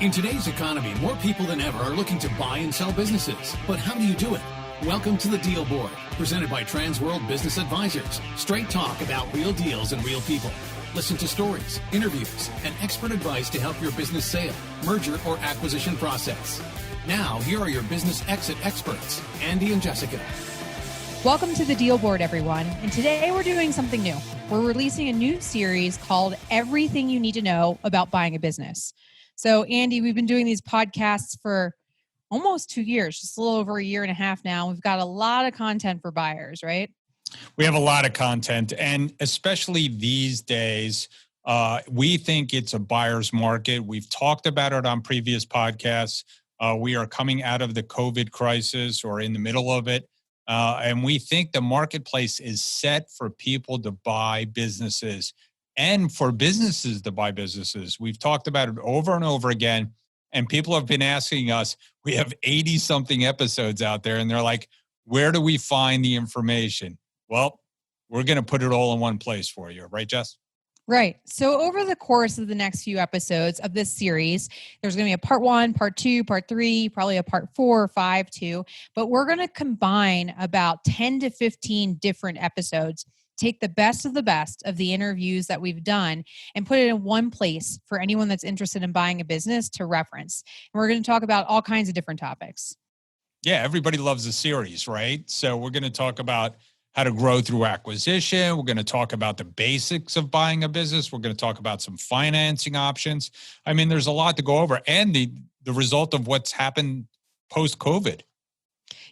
In today's economy, more people than ever are looking to buy and sell businesses. But how do you do it? Welcome to the Deal Board, presented by Transworld Business Advisors. Straight talk about real deals and real people. Listen to stories, interviews, and expert advice to help your business sale, merger, or acquisition process. Now, here are your business exit experts, Andy and Jessica. Welcome to the Deal Board, everyone. And today we're doing something new. We're releasing a new series called Everything You Need to Know About Buying a Business. So, Andy, we've been doing these podcasts for almost 2 years, just a little over a year and a half now. We've got a lot of content for buyers, right? We have a lot of content, and especially these days, we think it's a buyer's market. We've talked about it on previous podcasts. We are coming out of the COVID crisis or in the middle of it, and we think the marketplace is set for people to buy businesses and for businesses to buy businesses. We've talked about it over and over again, and people have been asking us, we have 80-something episodes out there, and they're like, where do we find the information? Well, we're going to put it all in one place for you. Right, Jess? Right. So over the course of the next few episodes of this series, there's going to be a part 1, part 2, part 3, probably a part 4 or 5 too. But we're going to combine about 10 to 15 different episodes, take the best of the interviews that we've done and put it in one place for anyone that's interested in buying a business to reference. And we're going to talk about all kinds of different topics. Yeah, everybody loves a series, right? So we're going to talk about how to grow through acquisition. We're going to talk about the basics of buying a business. We're going to talk about some financing options. I mean, there's a lot to go over, and the result of what's happened post-COVID.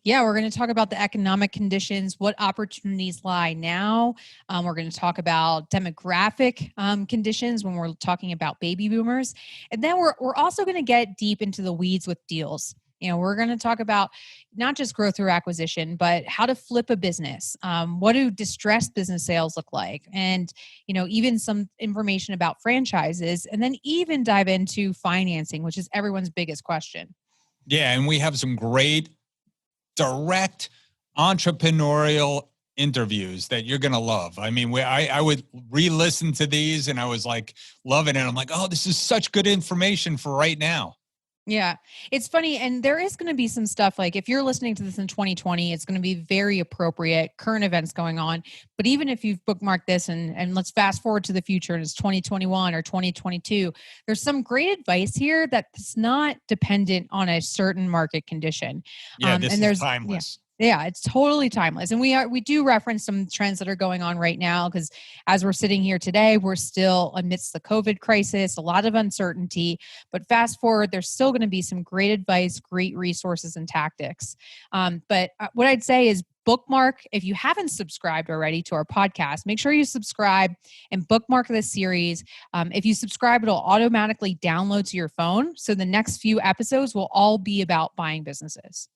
Yeah, we're going to talk about the economic conditions, what opportunities lie now. We're going to talk about demographic conditions when we're talking about baby boomers. And then we're also going to get deep into the weeds with deals. You know, we're going to talk about not just growth through acquisition, but how to flip a business. What do distressed business sales look like? And, you know, even some information about franchises, and then even dive into financing, which is everyone's biggest question. Yeah, and we have some great direct entrepreneurial interviews that you're going to love. I mean, I would re-listen to these and I was like loving it. I'm like, oh, this is such good information for right now. Yeah, it's funny. And there is going to be some stuff like if you're listening to this in 2020, it's going to be very appropriate, current events going on. But even if you've bookmarked this and let's fast forward to the future and it's 2021 or 2022, there's some great advice here that's not dependent on a certain market condition. Yeah, this is timeless. Yeah, it's totally timeless. And we do reference some trends that are going on right now because as we're sitting here today, we're still amidst the COVID crisis, a lot of uncertainty. But fast forward, there's still going to be some great advice, great resources and tactics. But what I'd say is bookmark, if you haven't subscribed already to our podcast, make sure you subscribe and bookmark this series. If you subscribe, it'll automatically download to your phone. So the next few episodes will all be about buying businesses.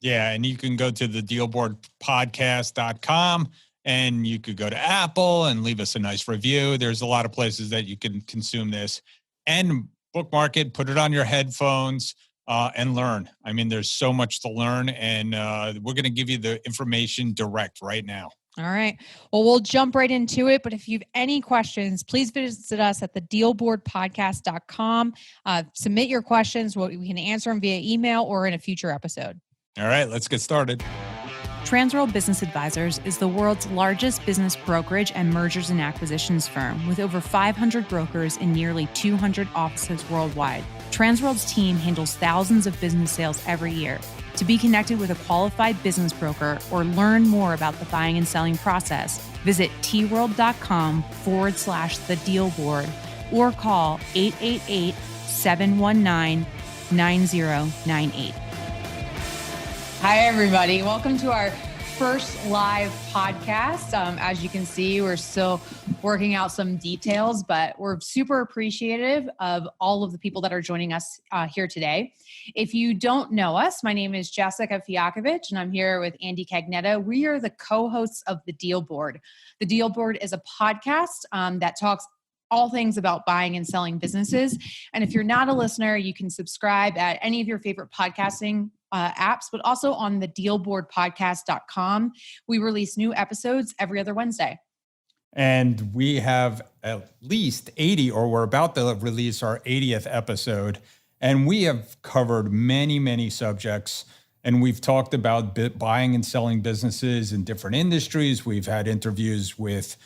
Yeah, and you can go to the dealboardpodcast.com and you could go to Apple and leave us a nice review. There's a lot of places that you can consume this and bookmark it, put it on your headphones and learn. I mean, there's so much to learn and we're going to give you the information direct right now. All right. Well, we'll jump right into it. But if you have any questions, please visit us at thedealboardpodcast.com. Submit your questions. We can answer them via email or in a future episode. All right, let's get started. Transworld Business Advisors is the world's largest business brokerage and mergers and acquisitions firm with over 500 brokers in nearly 200 offices worldwide. Transworld's team handles thousands of business sales every year. To be connected with a qualified business broker or learn more about the buying and selling process, visit tworld.com/the deal board or call 888-719-9098. Hi, everybody. Welcome to our first live podcast. As you can see, we're still working out some details, but we're super appreciative of all of the people that are joining us here today. If you don't know us, my name is Jessica Fiakovich, and I'm here with Andy Cagnetta. We are the co-hosts of The Deal Board. The Deal Board is a podcast that talks all things about buying and selling businesses. And if you're not a listener, you can subscribe at any of your favorite podcasting apps, but also on the dealboardpodcast.com. We release new episodes every other Wednesday. And we have at least 80, or we're about to release our 80th episode. And we have covered many, many subjects. And we've talked about buying and selling businesses in different industries. We've had interviews with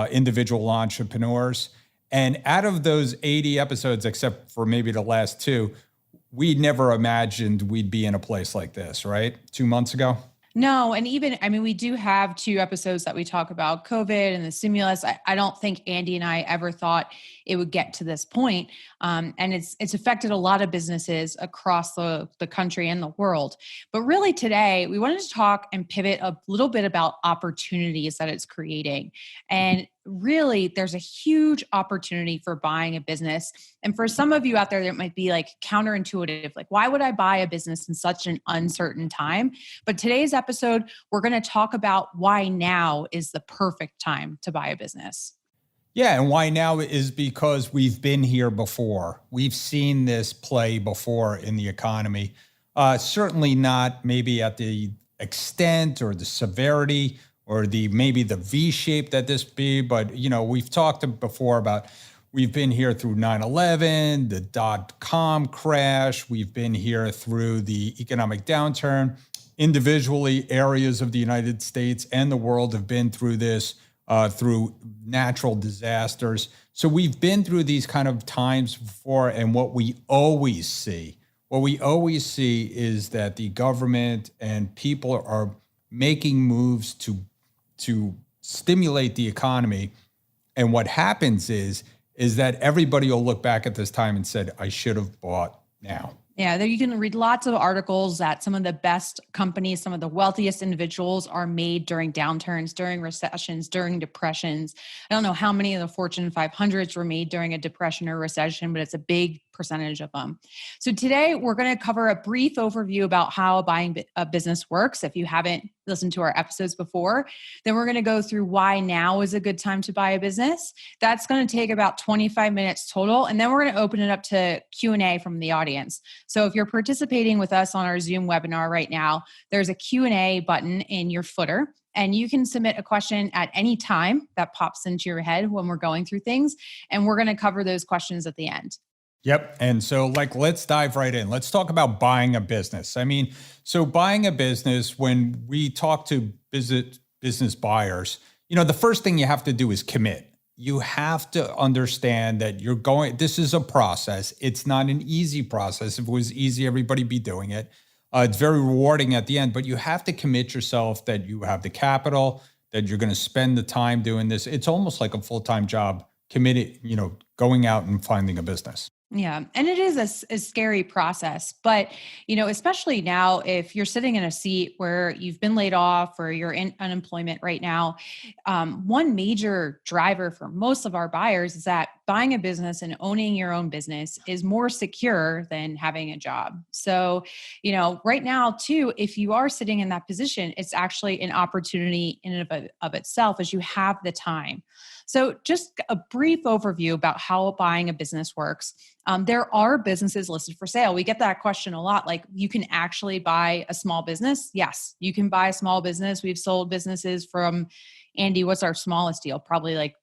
individual entrepreneurs. And out of those 80 episodes, except for maybe the last two, we never imagined we'd be in a place like this, right? 2 months ago. No, and even, I mean, we do have 2 episodes that we talk about COVID and the stimulus. I don't think Andy and I ever thought it would get to this point. And it's affected a lot of businesses across the country and the world. But really today, we wanted to talk and pivot a little bit about opportunities that it's creating. And really, there's a huge opportunity for buying a business. And for some of you out there, that might be like counterintuitive, like, why would I buy a business in such an uncertain time? But today's episode, we're going to talk about why now is the perfect time to buy a business. Yeah, and why now is because we've been here before. We've seen this play before in the economy. Certainly not maybe at the extent or the severity or maybe the V shape that this be, but we've talked before about we've been here through 9/11, the dot-com crash. We've been here through the economic downturn. Individually, areas of the United States and the world have been through this. Through natural disasters. So we've been through these kind of times before, and what we always see is that the government and people are making moves to stimulate the economy. And what happens is that everybody will look back at this time and said, I should have bought now. Yeah, there you can read lots of articles that some of the best companies, some of the wealthiest individuals are made during downturns, during recessions, during depressions. I don't know how many of the Fortune 500s were made during a depression or recession, but it's a big percentage of them. So today we're going to cover a brief overview about how buying a business works. If you haven't listened to our episodes before, then we're going to go through why now is a good time to buy a business. That's going to take about 25 minutes total. And then we're going to open it up to Q&A from the audience. So if you're participating with us on our Zoom webinar right now, there's a Q&A button in your footer. And you can submit a question at any time that pops into your head when we're going through things. And we're going to cover those questions at the end. Yep. And so let's dive right in. Let's talk about buying a business. I mean, so buying a business, when we talk to business buyers, the first thing you have to do is commit. You have to understand that this is a process. It's not an easy process. If it was easy, everybody'd be doing it. It's very rewarding at the end, but you have to commit yourself that you have the capital, that you're going to spend the time doing this. It's almost like a full-time job, committed, going out and finding a business. Yeah. And it is a scary process, but, especially now, if you're sitting in a seat where you've been laid off or you're in unemployment right now, one major driver for most of our buyers is that buying a business and owning your own business is more secure than having a job. So, right now too, if you are sitting in that position, it's actually an opportunity in and of itself as you have the time. So just a brief overview about how buying a business works. There are businesses listed for sale. We get that question a lot. Like, you can actually buy a small business? Yes, you can buy a small business. We've sold businesses from, Andy, what's our smallest deal? Probably like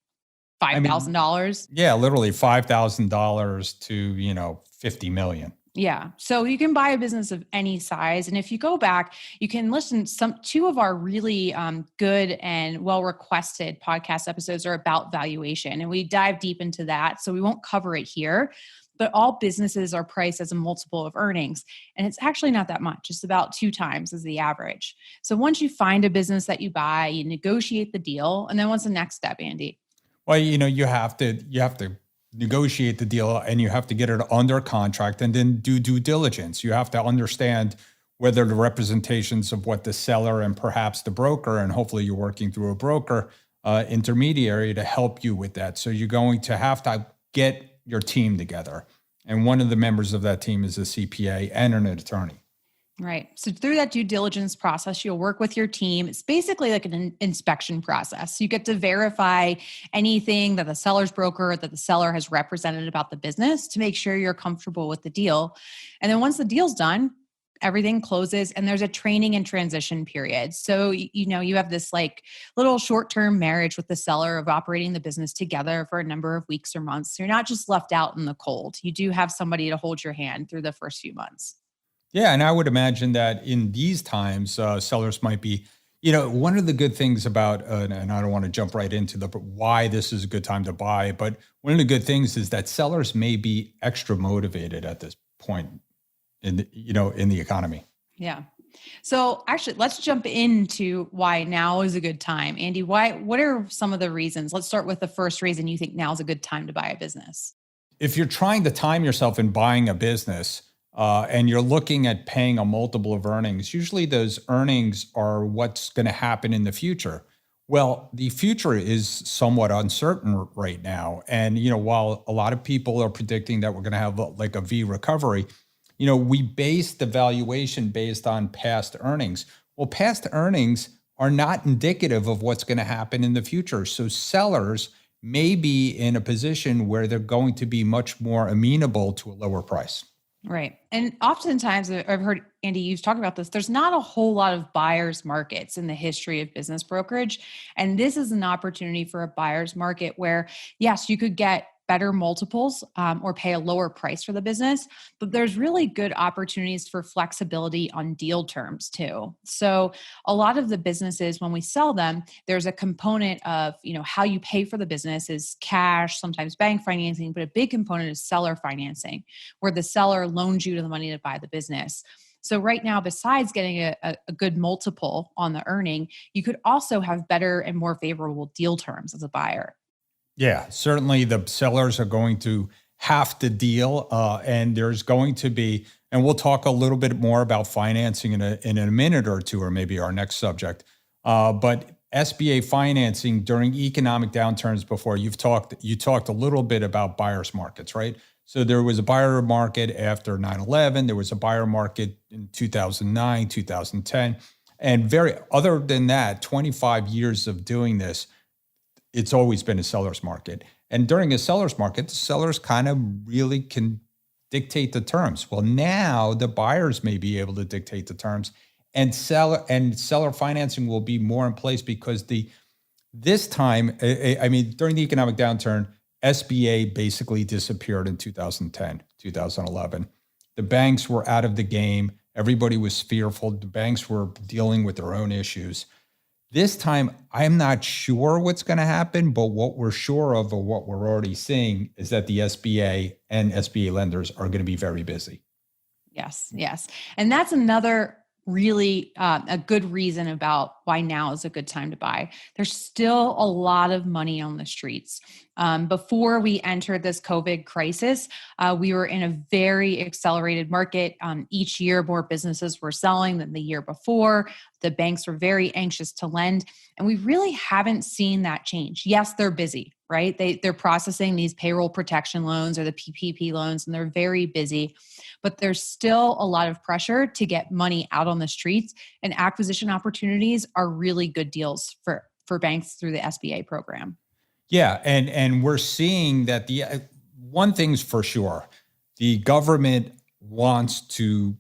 $5,000. Yeah, literally $5,000 to, 50 million. Yeah. So you can buy a business of any size. And if you go back, you can listen. Two of our really good and well-requested podcast episodes are about valuation. And we dive deep into that. So we won't cover it here. But all businesses are priced as a multiple of earnings. And it's actually not that much. It's about 2 times as the average. So once you find a business that you buy, you negotiate the deal. And then what's the next step, Andy? Well, you have to negotiate the deal, and you have to get it under contract and then do due diligence. You have to understand whether the representations of what the seller and perhaps the broker, and hopefully you're working through a broker intermediary to help you with that. So you're going to have to get your team together. And one of the members of that team is a CPA and an attorney. Right. So through that due diligence process, you'll work with your team. It's basically like an inspection process. You get to verify anything that the seller's broker or that the seller has represented about the business to make sure you're comfortable with the deal. And then once the deal's done, everything closes and there's a training and transition period. So, you have this like little short-term marriage with the seller of operating the business together for a number of weeks or months. So you're not just left out in the cold. You do have somebody to hold your hand through the first few months. Yeah, and I would imagine that in these times, sellers might be, one of the good things about, and I don't want to jump right into why this is a good time to buy, but one of the good things is that sellers may be extra motivated at this point in the economy. Yeah. So actually, let's jump into why now is a good time. Andy, what are some of the reasons? Let's start with the first reason you think now is a good time to buy a business. If you're trying to time yourself in buying a business, and you're looking at paying a multiple of earnings, usually those earnings are what's going to happen in the future. Well, the future is somewhat uncertain right now. And, while a lot of people are predicting that we're going to have like a V recovery, we base the valuation based on past earnings. Well, past earnings are not indicative of what's going to happen in the future. So sellers may be in a position where they're going to be much more amenable to a lower price. Right. And oftentimes I've heard, Andy, you've talked about this. There's not a whole lot of buyer's markets in the history of business brokerage. And this is an opportunity for a buyer's market where, yes, you could get better multiples or pay a lower price for the business, but there's really good opportunities for flexibility on deal terms too. So a lot of the businesses, when we sell them, there's a component of, how you pay for the business is cash, sometimes bank financing, but a big component is seller financing, where the seller loans you the money to buy the business. So right now, besides getting a good multiple on the earning, you could also have better and more favorable deal terms as a buyer. Yeah, certainly the sellers are going to have to deal, and there's going to be, and we'll talk a little bit more about financing in a minute or two, or maybe our next subject. But SBA financing during economic downturns before, you talked a little bit about buyers markets, right? So there was a buyer market after 9/11. There was a buyer market in 2009, 2010, and other than that, 25 years of doing this, it's always been a seller's market. And during a seller's market, the sellers kind of really can dictate the terms. Well, now the buyers may be able to dictate the terms, and seller financing will be more in place because this time, during the economic downturn, SBA basically disappeared in 2010, 2011. The banks were out of the game. Everybody was fearful. The banks were dealing with their own issues. This time, I'm not sure what's going to happen, but what we're sure of, or what we're already seeing, is that the SBA and SBA lenders are going to be very busy. Yes. And that's another really a good reason about why now is a good time to buy. There's still a lot of money on the streets. Before we entered this COVID crisis, we were in a very accelerated market. Each year, more businesses were selling than the year before. The banks were very anxious to lend, and we really haven't seen that change. Yes, they're busy, right? They're processing these payroll protection loans or the PPP loans, and they're very busy. But there's still a lot of pressure to get money out on the streets, and acquisition opportunities are really good deals for banks through the SBA program. Yeah, and we're seeing that the one thing's for sure, the government wants to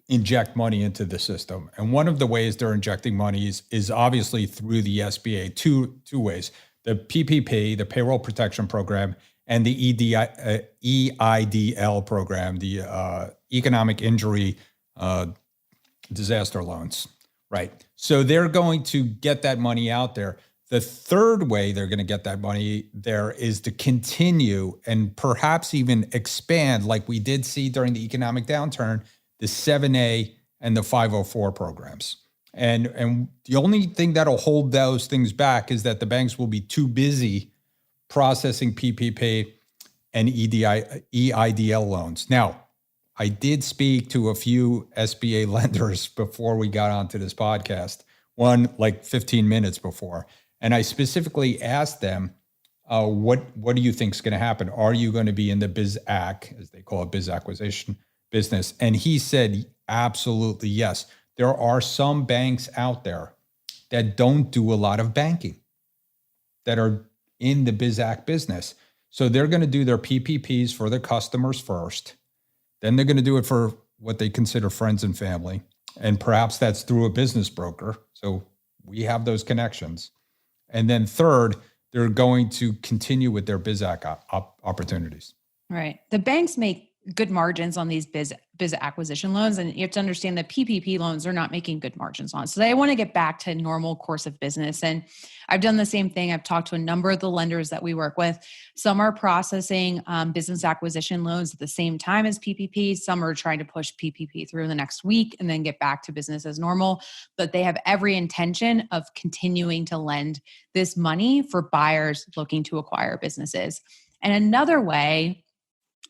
inject money into the system, and one of the ways they're injecting money is obviously through the SBA. Two ways: the PPP, the Payroll Protection Program, and the EIDL program, the Economic Injury Disaster Loans. Right. So they're going to get that money out there. The third way they're going to get that money there is to continue and perhaps even expand, like we did see during the economic downturn, the 7A and the 504 programs. And the only thing that'll hold those things back is that the banks will be too busy processing PPP and EIDL loans. Now, I did speak to a few SBA lenders before we got onto this podcast, one like 15 minutes before. And I specifically asked them, what do you think is going to happen? Are you going to be in the biz ac, as they call it, biz acquisition business? And he said, absolutely yes. There are some banks out there that don't do a lot of banking, that are in the biz ac business. So they're going to do their PPPs for their customers first. Then they're going to do it for what they consider friends and family. And perhaps that's through a business broker. So we have those connections. And then third, they're going to continue with their BizAc opportunities. Right. The banks make good margins on these biz acquisition loans. And you have to understand that PPP loans are not making good margins on. So they want to get back to normal course of business. And I've done the same thing. I've talked to a number of the lenders that we work with. Some are processing business acquisition loans at the same time as PPP. Some are trying to push PPP through the next week and then get back to business as normal. But they have every intention of continuing to lend this money for buyers looking to acquire businesses. And another way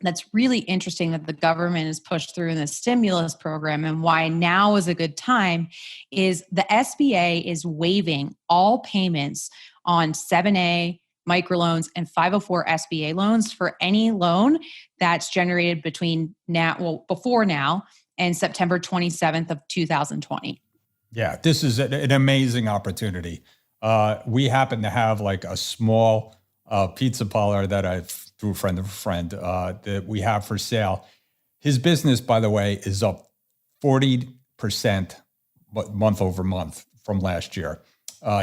that's really interesting that the government has pushed through in the stimulus program and why now is a good time is the SBA is waiving all payments on 7A, microloans, and 504 SBA loans for any loan that's generated before now and September 27th of 2020. Yeah, this is an amazing opportunity. We happen to have like a small pizza parlor that I've through a friend of a friend that we have for sale. His business, by the way, is up 40% month over month from last year.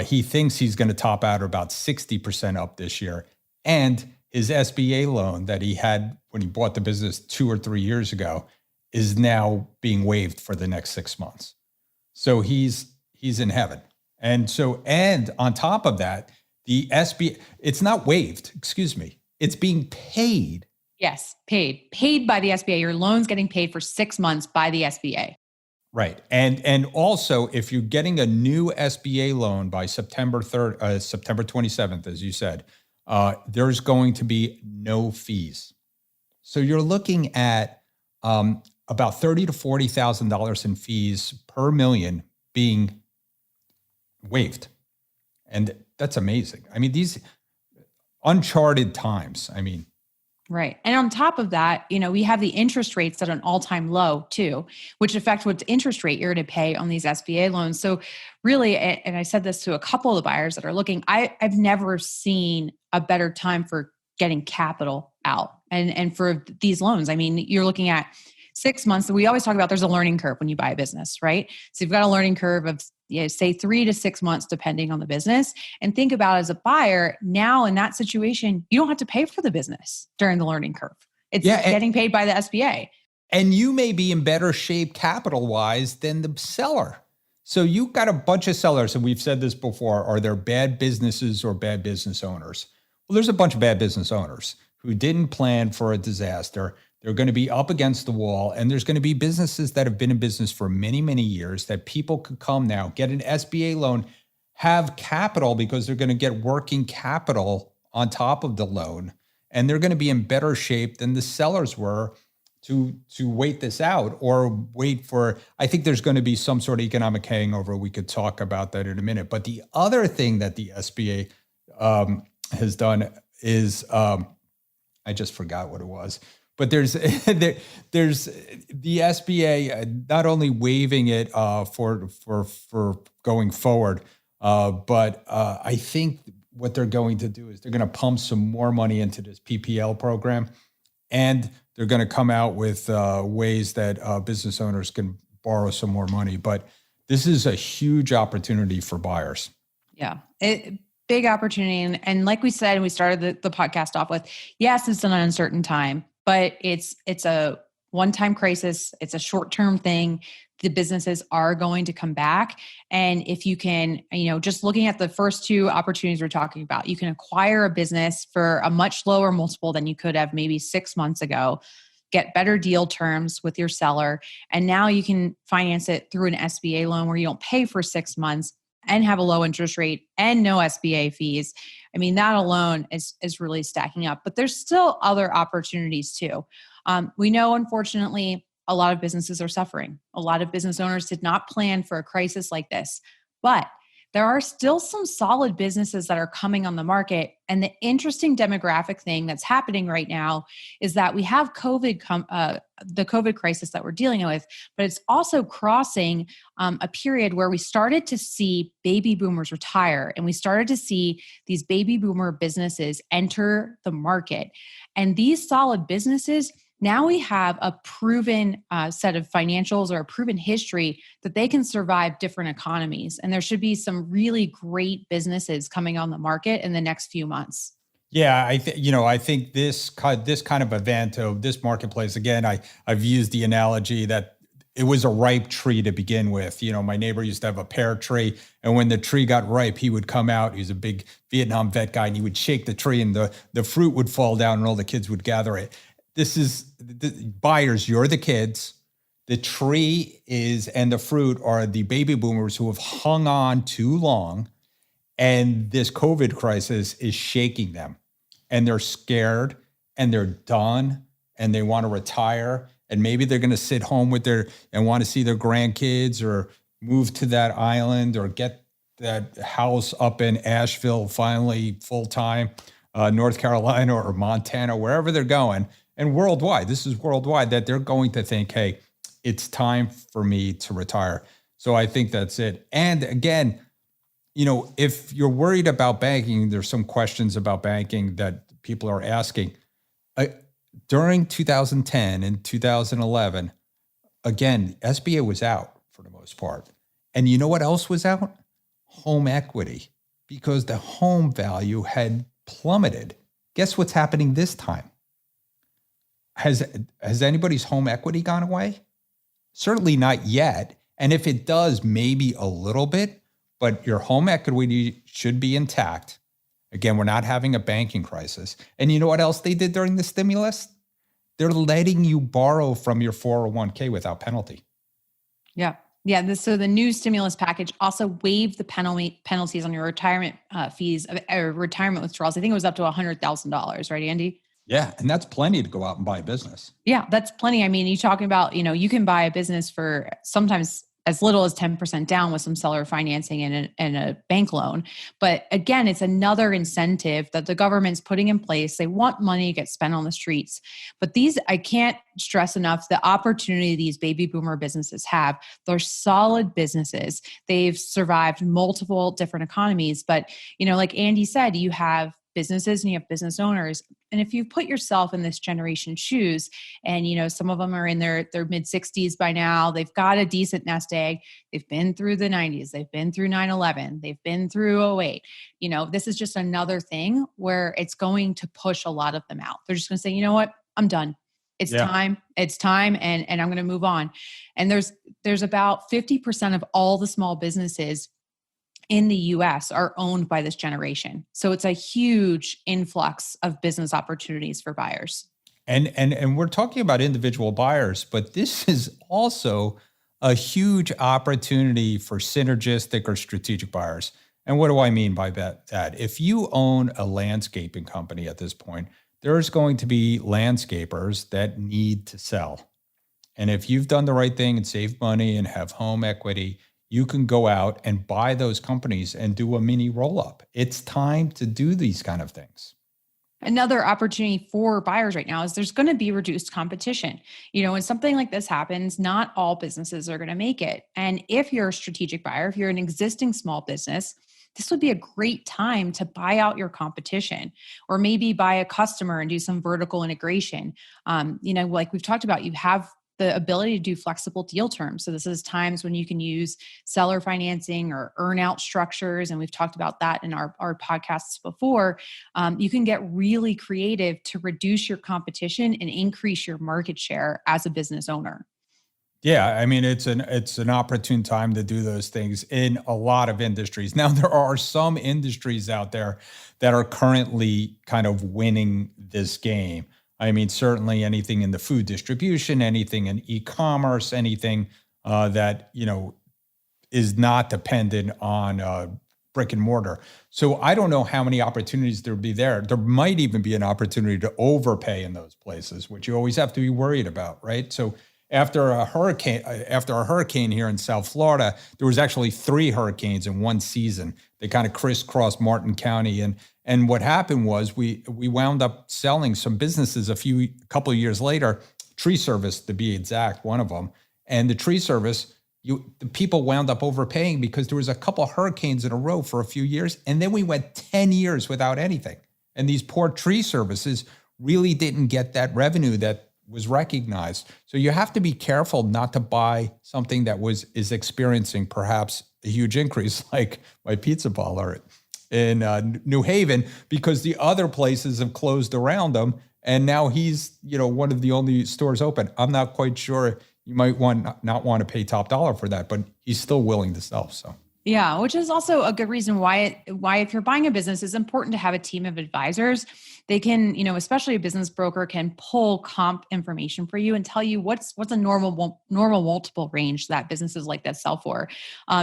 He thinks he's going to top out about 60% up this year. And his SBA loan that he had when he bought the business 2 or 3 years ago is now being waived for the next 6 months. So he's in heaven. And on top of that, the SBA, it's not waived, excuse me. It's being paid. Yes, paid by the SBA. Your loan's getting paid for 6 months by the SBA. Right. And also, if you're getting a new SBA loan by September 27th, as you said, there's going to be no fees. So you're looking at about $30,000 to $40,000 in fees per million being waived. And that's amazing. I mean, these uncharted times. I mean, right. And on top of that, we have the interest rates at an all-time low too, which affect what interest rate you're going to pay on these SBA loans. So really, and I said this to a couple of the buyers that are looking, I've never seen a better time for getting capital out and for these loans. I mean, you're looking at 6 months. We always talk about there's a learning curve when you buy a business, right? So you've got a learning curve of say 3 to 6 months, depending on the business. And think about as a buyer now in that situation, you don't have to pay for the business during the learning curve. It's getting paid by the SBA. And you may be in better shape capital-wise than the seller. So you've got a bunch of sellers, and we've said this before, are there bad businesses or bad business owners? Well, there's a bunch of bad business owners who didn't plan for a disaster. They're going to be up against the wall, and there's going to be businesses that have been in business for many, many years that people could come now, get an SBA loan, have capital because they're going to get working capital on top of the loan, and they're going to be in better shape than the sellers were to wait this out or wait for, I think there's going to be some sort of economic hangover. We could talk about that in a minute. But the other thing that the SBA has done is, I just forgot what it was. But there's the SBA not only waiving it for going forward, but I think what they're going to do is they're going to pump some more money into this PPL program, and they're going to come out with ways that business owners can borrow some more money. But this is a huge opportunity for buyers. Yeah. Big opportunity. And like we said, we started the podcast off with, yes, it's an uncertain time. But it's a one-time crisis. It's a short-term thing. The businesses are going to come back. And if you can, just looking at the first two opportunities we're talking about, you can acquire a business for a much lower multiple than you could have maybe 6 months ago, get better deal terms with your seller. And now you can finance it through an SBA loan where you don't pay for 6 months and have a low interest rate and no SBA fees. I mean, that alone is really stacking up, but there's still other opportunities too. We know, unfortunately, a lot of businesses are suffering. A lot of business owners did not plan for a crisis like this, but there are still some solid businesses that are coming on the market. And the interesting demographic thing that's happening right now is that we have the COVID crisis that we're dealing with, but it's also crossing a period where we started to see baby boomers retire, and we started to see these baby boomer businesses enter the market. And these solid businesses Now we have a proven set of financials or a proven history that they can survive different economies. And there should be some really great businesses coming on the market in the next few months. Yeah, I think this kind of event, this marketplace, again, I've used the analogy that it was a ripe tree to begin with. My neighbor used to have a pear tree, and when the tree got ripe, he would come out. He was a big Vietnam vet guy, and he would shake the tree, and the fruit would fall down, and all the kids would gather it. This is the buyers. You're the kids. The tree and the fruit are the baby boomers who have hung on too long, and this COVID crisis is shaking them, and they're scared, and they're done, and they want to retire. And maybe they're going to sit home and want to see their grandkids or move to that island or get that house up in Asheville finally full time, North Carolina or Montana, wherever they're going. And worldwide, this is worldwide, that they're going to think, hey, it's time for me to retire. So I think that's it. And again, if you're worried about banking, there's some questions about banking that people are asking. During 2010 and 2011, again, SBA was out for the most part. And you know what else was out? Home equity, because the home value had plummeted. Guess what's happening this time? Has anybody's home equity gone away? Certainly not yet. And if it does, maybe a little bit, but your home equity should be intact. Again, we're not having a banking crisis. And you know what else they did during the stimulus? They're letting you borrow from your 401k without penalty. Yeah. Yeah. So the new stimulus package also waived the penalties on your retirement fees or retirement withdrawals. I think it was up to $100,000, right, Andy? Yeah. And that's plenty to go out and buy a business. Yeah, that's plenty. I mean, you're talking about, you can buy a business for sometimes as little as 10% down with some seller financing and a bank loan. But again, it's another incentive that the government's putting in place. They want money to get spent on the streets. But I can't stress enough the opportunity these baby boomer businesses have. They're solid businesses. They've survived multiple different economies. But, like Andy said, you have businesses and you have business owners. And if you put yourself in this generation's shoes and, some of them are in their mid 60s by now, they've got a decent nest egg. They've been through the 90s. They've been through 9/11. They've been through 08. This is just another thing where it's going to push a lot of them out. They're just going to say, you know what, I'm done. It's time. It's time. And I'm going to move on. And there's about 50% of all the small businesses in the US are owned by this generation. So it's a huge influx of business opportunities for buyers. And we're talking about individual buyers, but this is also a huge opportunity for synergistic or strategic buyers. And what do I mean by that? If you own a landscaping company at this point, there's going to be landscapers that need to sell. And if you've done the right thing and saved money and have home equity, you can go out and buy those companies and do a mini roll-up. It's time to do these kind of things. Another opportunity for buyers right now is there's going to be reduced competition. When something like this happens, not all businesses are going to make it. And if you're a strategic buyer, if you're an existing small business, this would be a great time to buy out your competition or maybe buy a customer and do some vertical integration. Like we've talked about, you have the ability to do flexible deal terms. So this is times when you can use seller financing or earn out structures. And we've talked about that in our podcasts before. You can get really creative to reduce your competition and increase your market share as a business owner. Yeah, I mean, it's an opportune time to do those things in a lot of industries. Now, there are some industries out there that are currently kind of winning this game. I mean, certainly anything in the food distribution, anything in e-commerce, anything that, is not dependent on brick and mortar. So I don't know how many opportunities there'll be there. There might even be an opportunity to overpay in those places, which you always have to be worried about, right? So after a hurricane here in South Florida, there was actually 3 hurricanes in one season. They kind of crisscrossed Martin County. And what happened was we wound up selling some businesses a couple of years later, tree service to be exact, one of them. And the tree service, the people wound up overpaying because there was a couple of hurricanes in a row for a few years. And then we went 10 years without anything. And these poor tree services really didn't get that revenue that was recognized. So you have to be careful not to buy something that is experiencing perhaps a huge increase, like my pizza parlor in New Haven, because the other places have closed around them. And now he's, one of the only stores open. I'm not quite sure. You might not want to pay top dollar for that, but he's still willing to sell. So. Yeah, which is also a good reason why if you're buying a business, it's important to have a team of advisors. They can, especially a business broker can pull comp information for you and tell you what's a normal multiple range that businesses like that sell for.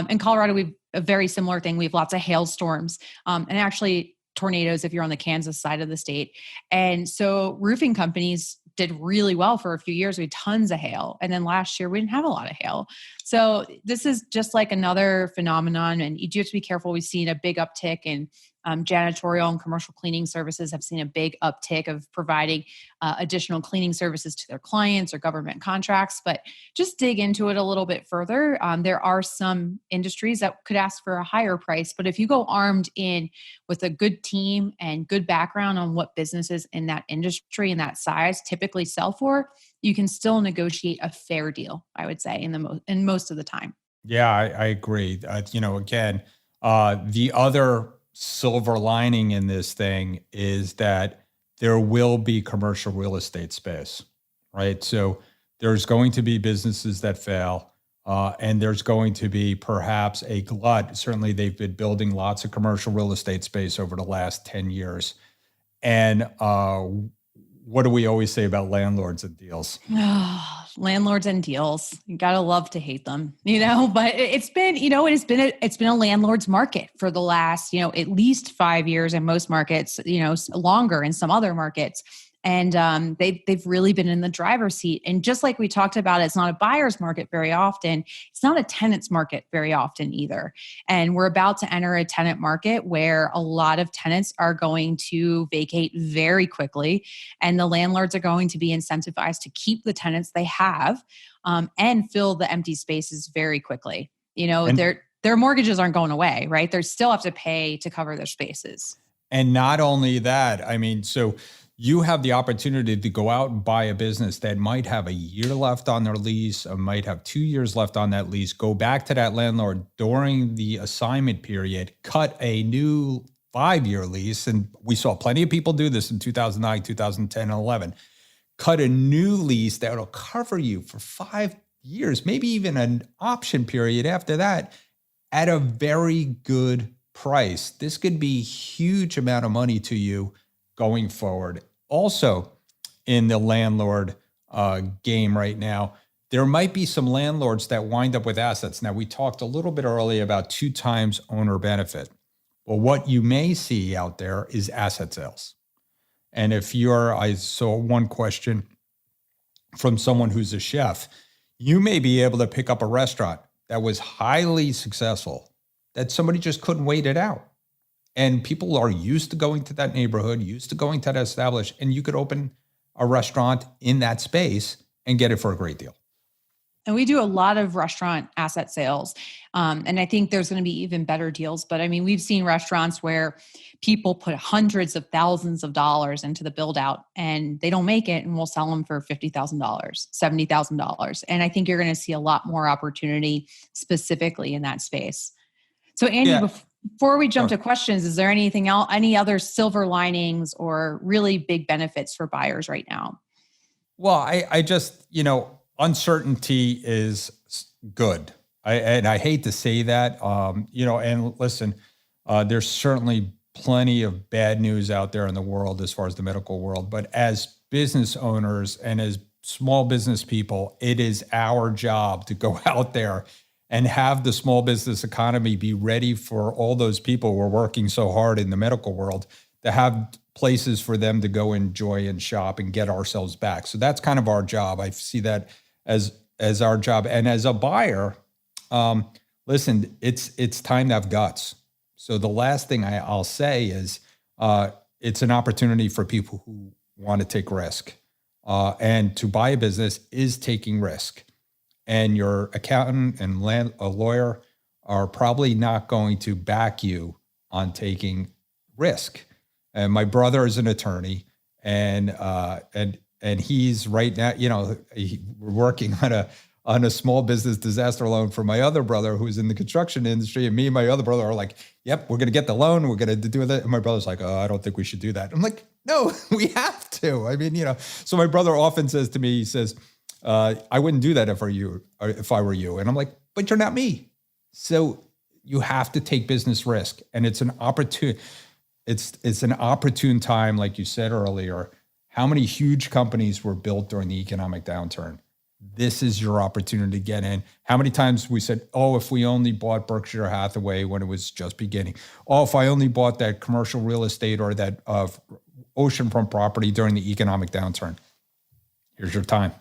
In Colorado, we've a very similar thing. We have lots of hailstorms and actually tornadoes if you're on the Kansas side of the state. And so roofing companies did really well for a few years. We had tons of hail. And then last year we didn't have a lot of hail. So this is just like another phenomenon. And you do have to be careful. We've seen a big uptick in janitorial and commercial cleaning services have seen a big uptick of providing additional cleaning services to their clients or government contracts. But just dig into it a little bit further. There are some industries that could ask for a higher price. But if you go armed in with a good team and good background on what businesses in that industry and that size typically sell for, you can still negotiate a fair deal, I would say, in most of the time. Yeah, I agree. Again, the other silver lining in this thing is that there will be commercial real estate space, right? So there's going to be businesses that fail, and there's going to be perhaps a glut. Certainly, they've been building lots of commercial real estate space over the last 10 years. And what do we always say about landlords and deals? Landlords and deals. You gotta love to hate them, but it's been, it's been a landlord's market for the last, at least 5 years in most markets, longer in some other markets. And they've really been in the driver's seat. And just like we talked about, it's not a buyer's market very often. It's not a tenant's market very often either. And we're about to enter a tenant market where a lot of tenants are going to vacate very quickly. And the landlords are going to be incentivized to keep the tenants they have and fill the empty spaces very quickly. Their mortgages aren't going away, right? They still have to pay to cover their spaces. And not only that, so you have the opportunity to go out and buy a business that might have a year left on their lease, or might have 2 years left on that lease, go back to that landlord during the assignment period, cut a new 5-year lease. And we saw plenty of people do this in 2009, 2010, and 11. Cut a new lease that will cover you for 5 years, maybe even an option period after that at a very good price. This could be a huge amount of money to you going forward. Also, in the landlord game right now, there might be some landlords that wind up with assets. Now, we talked a little bit earlier about 2 times owner benefit. Well, what you may see out there is asset sales. And I saw one question from someone who's a chef. You may be able to pick up a restaurant that was highly successful, that somebody just couldn't wait it out. And people are used to going to that neighborhood, used to going to that established, and you could open a restaurant in that space and get it for a great deal. And we do a lot of restaurant asset sales. And I think there's going to be even better deals. But we've seen restaurants where people put hundreds of thousands of dollars into the build out and they don't make it, and we'll sell them for $50,000, $70,000. And I think you're going to see a lot more opportunity specifically in that space. So Andy, before we jump to questions, is there anything else, any other silver linings or really big benefits for buyers right now? Well, I just, uncertainty is good. I hate to say that, and listen, there's certainly plenty of bad news out there in the world as far as the medical world. But as business owners and as small business people, it is our job to go out there and have the small business economy be ready for all those people who are working so hard in the medical world, to have places for them to go enjoy and shop and get ourselves back. So that's kind of our job. I see that as our job. And as a buyer, listen, it's time to have guts. So the last thing I'll say is it's an opportunity for people who want to take risk. And to buy a business is taking risk. And your accountant and a lawyer are probably not going to back you on taking risk. And my brother is an attorney, and and he's right now, we're working on a small business disaster loan for my other brother who's in the construction industry. And me and my other brother are like, yep, we're going to get the loan. We're going to do that. And my brother's like, oh, I don't think we should do that. I'm like, no, we have to. I mean, so my brother often says to me, he says, I wouldn't do that if I were you. And I'm like, but you're not me. So you have to take business risk. And it's an opportunity. It's an opportune time, like you said earlier. How many huge companies were built during the economic downturn? This is your opportunity to get in. How many times we said, oh, if we only bought Berkshire Hathaway when it was just beginning. Oh, if I only bought that commercial real estate or that oceanfront property during the economic downturn. Here's your time.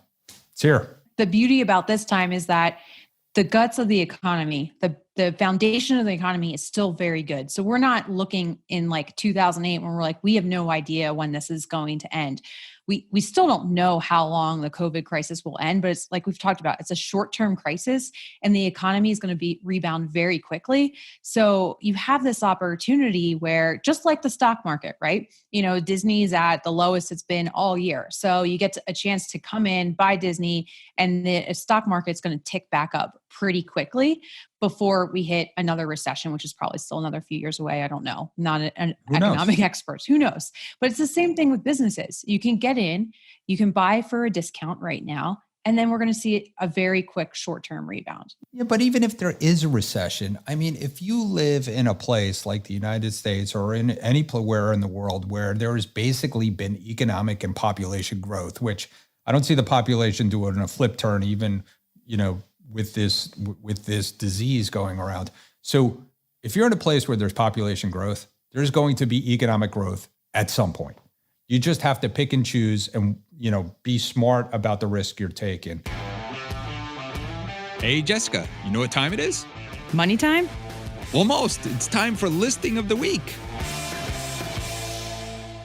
It's here. The beauty about this time is that the guts of the economy, the foundation of the economy is still very good. So we're not looking in like 2008 when we're like, we have no idea when this is going to end. We still don't know how long the COVID crisis will end, but it's like we've talked about, it's a short-term crisis and the economy is going to rebound very quickly. So you have this opportunity where just like the stock market, right? Disney's at the lowest it's been all year. So you get a chance to come in, buy Disney, and the stock market's going to tick back up pretty quickly before we hit another recession, which is probably still another few years away. I don't know. Not an economic expert. Who knows? But it's the same thing with businesses. You can get in, you can buy for a discount right now, and then we're going to see a very quick short-term rebound. Yeah, but even if there is a recession, I mean, if you live in a place like the United States or in anywhere in the world where there has basically been economic and population growth, which I don't see the population doing a flip turn even, with this disease going around. So if you're in a place where there's population growth, there's going to be economic growth at some point. You just have to pick and choose and, be smart about the risk you're taking. Hey, Jessica, you know what time it is? Money time? Almost. It's time for listing of the week.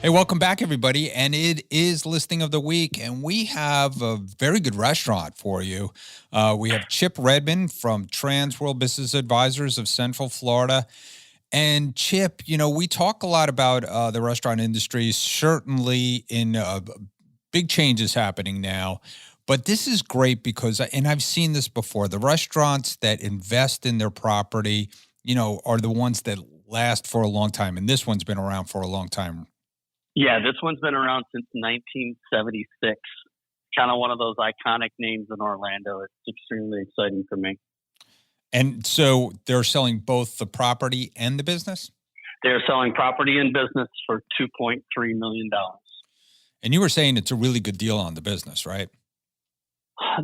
Hey, welcome back, everybody. And it is listing of the week, and we have a very good restaurant for you. We have Chip Redmond from Transworld Business Advisors of Central Florida. And Chip, we talk a lot about the restaurant industry, certainly in big changes happening now. But this is great because, and I've seen this before, the restaurants that invest in their property, are the ones that last for a long time. And this one's been around for a long time. Yeah, this one's been around since 1976. Kind of one of those iconic names in Orlando. It's extremely exciting for me. And so they're selling both the property and the business? They're selling property and business for $2.3 million. And you were saying it's a really good deal on the business, right?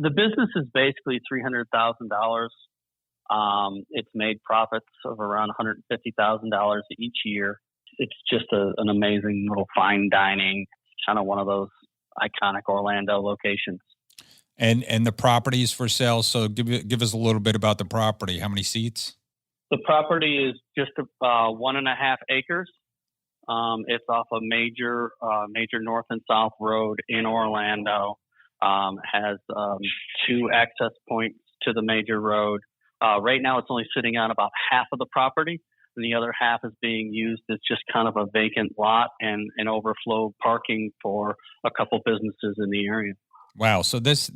The business is basically $300,000. It's made profits of around $150,000 each year. It's just an amazing little fine dining, kind of one of those iconic Orlando locations. And the property is for sale. So give us a little bit about the property. How many seats? The property is just 1.5 acres. It's off a major north and south road in Orlando. Has 2 access points to the major road. Right now, it's only sitting on about half of the property. And the other half is being used as just kind of a vacant lot and overflow parking for a couple businesses in the area. Wow. So this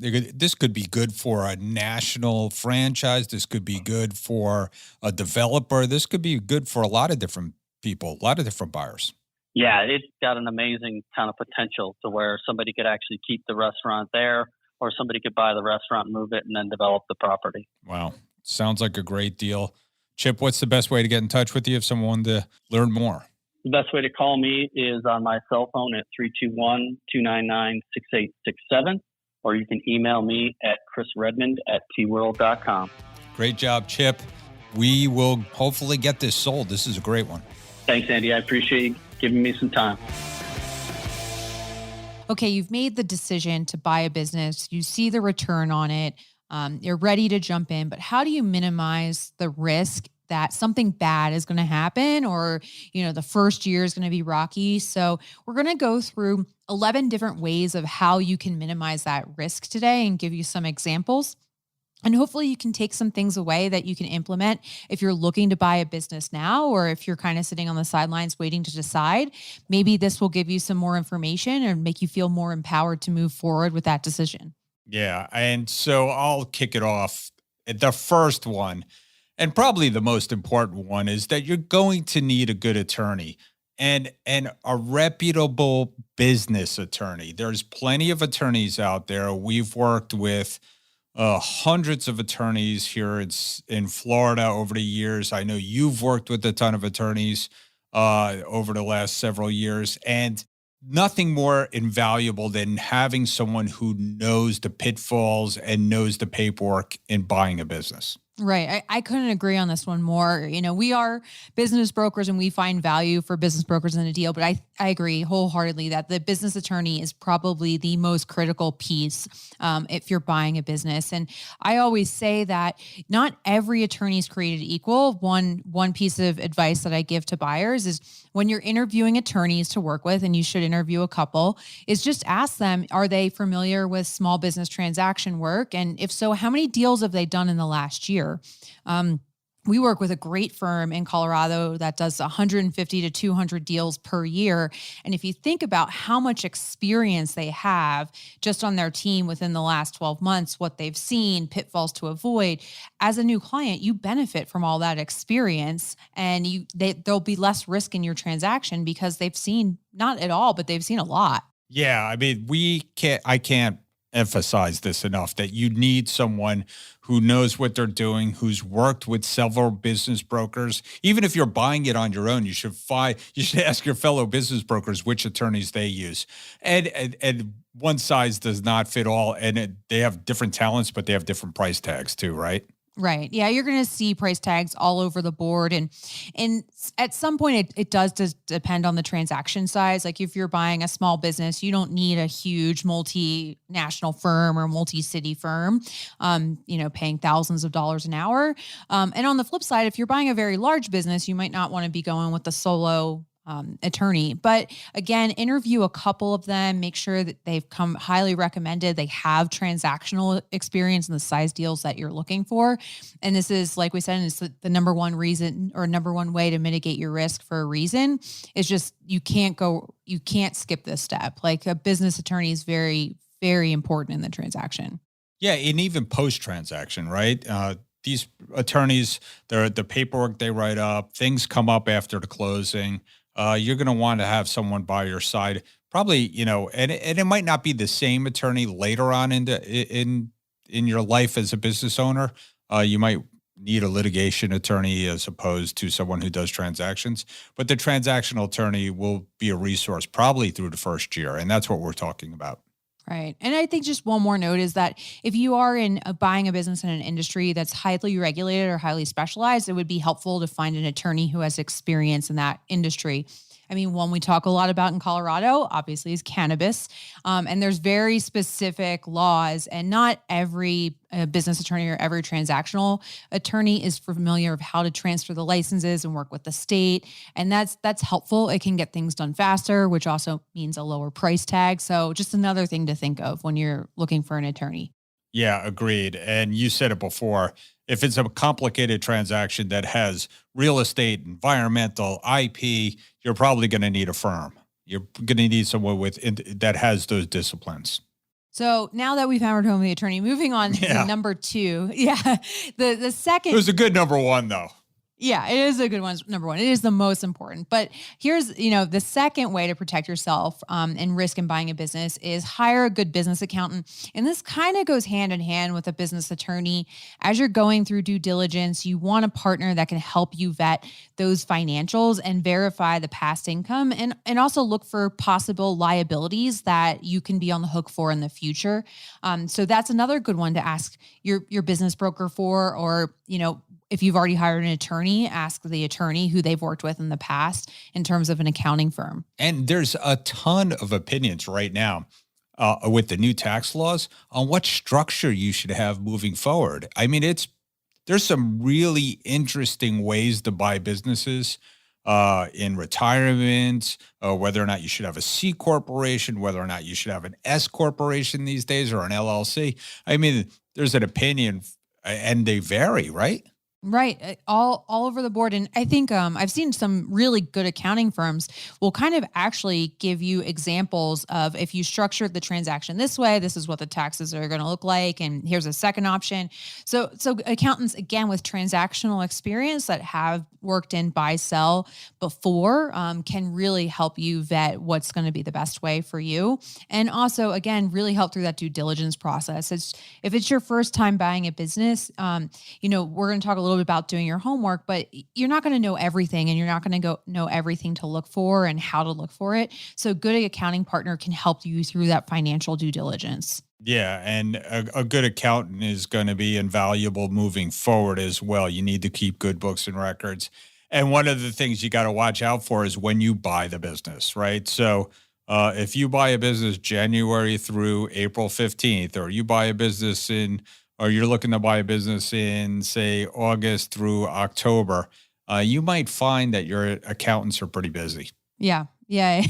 could be good for a national franchise. This could be good for a developer. This could be good for a lot of different people, a lot of different buyers. Yeah, it's got an amazing kind of potential to where somebody could actually keep the restaurant there, or somebody could buy the restaurant, move it, and then develop the property. Wow. Sounds like a great deal. Chip, what's the best way to get in touch with you if someone wanted to learn more? The best way to call me is on my cell phone at 321-299-6867, or you can email me at chrisredmond@tworld.com. Great job, Chip. We will hopefully get this sold. This is a great one. Thanks, Andy. I appreciate you giving me some time. Okay, you've made the decision to buy a business. You see the return on it. You're ready to jump in, but how do you minimize the risk that something bad is going to happen, or, the first year is going to be rocky? So we're going to go through 11 different ways of how you can minimize that risk today and give you some examples. And hopefully you can take some things away that you can implement if you're looking to buy a business now, or if you're kind of sitting on the sidelines waiting to decide. Maybe this will give you some more information and make you feel more empowered to move forward with that decision. Yeah. And so I'll kick it off. The first one, and probably the most important one, is that you're going to need a good attorney and a reputable business attorney. There's plenty of attorneys out there. We've worked with hundreds of attorneys here in Florida over the years. I know you've worked with a ton of attorneys over the last several years, and nothing more invaluable than having someone who knows the pitfalls and knows the paperwork in buying a business. Right. I couldn't agree on this one more. We are business brokers and we find value for business brokers in a deal, but I agree wholeheartedly that the business attorney is probably the most critical piece if you're buying a business. And I always say that not every attorney is created equal. One piece of advice that I give to buyers is when you're interviewing attorneys to work with, and you should interview a couple, is just ask them, are they familiar with small business transaction work? And if so, how many deals have they done in the last year? We work with a great firm in Colorado that does 150 to 200 deals per year. And if you think about how much experience they have just on their team within the last 12 months, what they've seen, pitfalls to avoid, as a new client, you benefit from all that experience, and there'll be less risk in your transaction because they've seen, not at all, but they've seen a lot. Yeah. I mean, I can't emphasize this enough, that you need someone who knows what they're doing, who's worked with several business brokers. Even if you're buying it on your own, you should ask your fellow business brokers which attorneys they use. And one size does not fit all. And they have different talents, but they have different price tags too, right? Right. Yeah, you're going to see price tags all over the board. And at some point, it does depend on the transaction size. Like if you're buying a small business, you don't need a huge multinational firm or multi-city firm, paying thousands of dollars an hour. And on the flip side, if you're buying a very large business, you might not want to be going with the solo attorney. But again, interview a couple of them, make sure that they've come highly recommended. They have transactional experience in the size deals that you're looking for. And this is, like we said, it's the number one reason or number one way to mitigate your risk for a reason. It's just, you can't skip this step. Like a business attorney is very, very important in the transaction. Yeah. And even post-transaction, right? These attorneys, the paperwork they write up, things come up after the closing. You're going to want to have someone by your side, probably, and it might not be the same attorney later on in your life as a business owner. You might need a litigation attorney as opposed to someone who does transactions, but the transactional attorney will be a resource probably through the first year. And that's what we're talking about. Right. And I think just one more note is that if you are buying a business in an industry that's highly regulated or highly specialized, it would be helpful to find an attorney who has experience in that industry. I mean, one we talk a lot about in Colorado, obviously, is cannabis. And there's very specific laws, and not every business attorney or every transactional attorney is familiar of how to transfer the licenses and work with the state. And that's helpful. It can get things done faster, which also means a lower price tag. So just another thing to think of when you're looking for an attorney. Yeah, agreed. And you said it before. If it's a complicated transaction that has real estate, environmental, IP, you're probably going to need a firm. You're going to need someone that has those disciplines. So now that we've hammered home the attorney, moving on to number two. Yeah. The second. It was a good number one, though. Yeah, it is a good one. Number one, it is the most important. But here's, the second way to protect yourself and risk in buying a business is hire a good business accountant. And this kind of goes hand in hand with a business attorney. As you're going through due diligence, you want a partner that can help you vet those financials and verify the past income, and also look for possible liabilities that you can be on the hook for in the future. So that's another good one to ask your business broker for, or, if you've already hired an attorney, ask the attorney who they've worked with in the past in terms of an accounting firm. And there's a ton of opinions right now with the new tax laws on what structure you should have moving forward. I mean, there's some really interesting ways to buy businesses in retirement, whether or not you should have a C corporation, whether or not you should have an S corporation these days or an LLC. I mean, there's an opinion and they vary, right? Right. All over the board. And I think I've seen some really good accounting firms will kind of actually give you examples of, if you structured the transaction this way, this is what the taxes are going to look like. And here's a second option. So accountants, again, with transactional experience that have worked in buy sell before, can really help you vet what's going to be the best way for you. And also, again, really help through that due diligence process. If it's your first time buying a business, we're going to talk a little bit about doing your homework, but you're not going to know everything, and you're not going to know everything to look for and how to look for it. So good accounting partner can help you through that financial due diligence. Yeah, and a good accountant is going to be invaluable moving forward as well. You need to keep good books and records. And one of the things you got to watch out for is when you buy the business, right? So if you buy a business January through April 15th, or you buy a business or you're looking to buy a business in, say, August through October, you might find that your accountants are pretty busy. Yeah,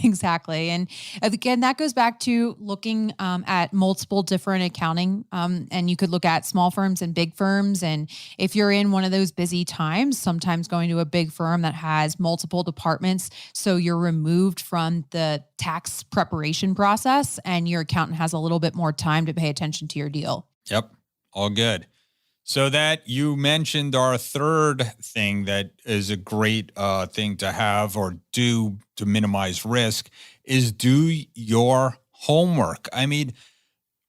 exactly. And again, that goes back to looking at multiple different accounting. And you could look at small firms and big firms. And if you're in one of those busy times, sometimes going to a big firm that has multiple departments, so you're removed from the tax preparation process, and your accountant has a little bit more time to pay attention to your deal. Yep. All good. So that you mentioned our third thing that is a great thing to have or do to minimize risk is do your homework. I mean,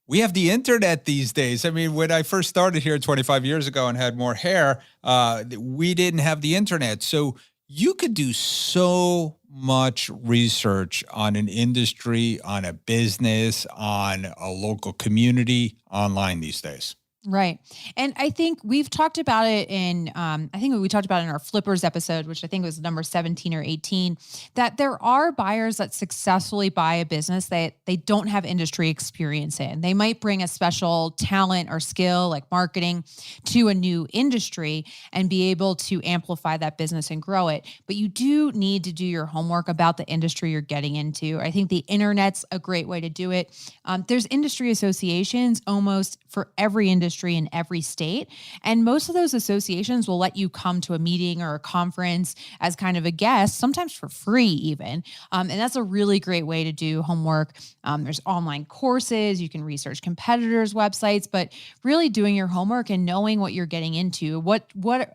we have the internet these days. I mean, when I first started here 25 years ago and had more hair, we didn't have the internet. So you could do so much research on an industry, on a business, on a local community online these days. Right. And I think we've talked about it in our flippers episode, which I think was number 17 or 18, that there are buyers that successfully buy a business that they don't have industry experience in. They might bring a special talent or skill like marketing to a new industry and be able to amplify that business and grow it. But you do need to do your homework about the industry you're getting into. I think the internet's a great way to do it. There's industry associations almost for every industry in every state. And most of those associations will let you come to a meeting or a conference as kind of a guest, sometimes for free even. And that's a really great way to do homework. There's online courses, you can research competitors' websites, but really doing your homework and knowing what you're getting into. What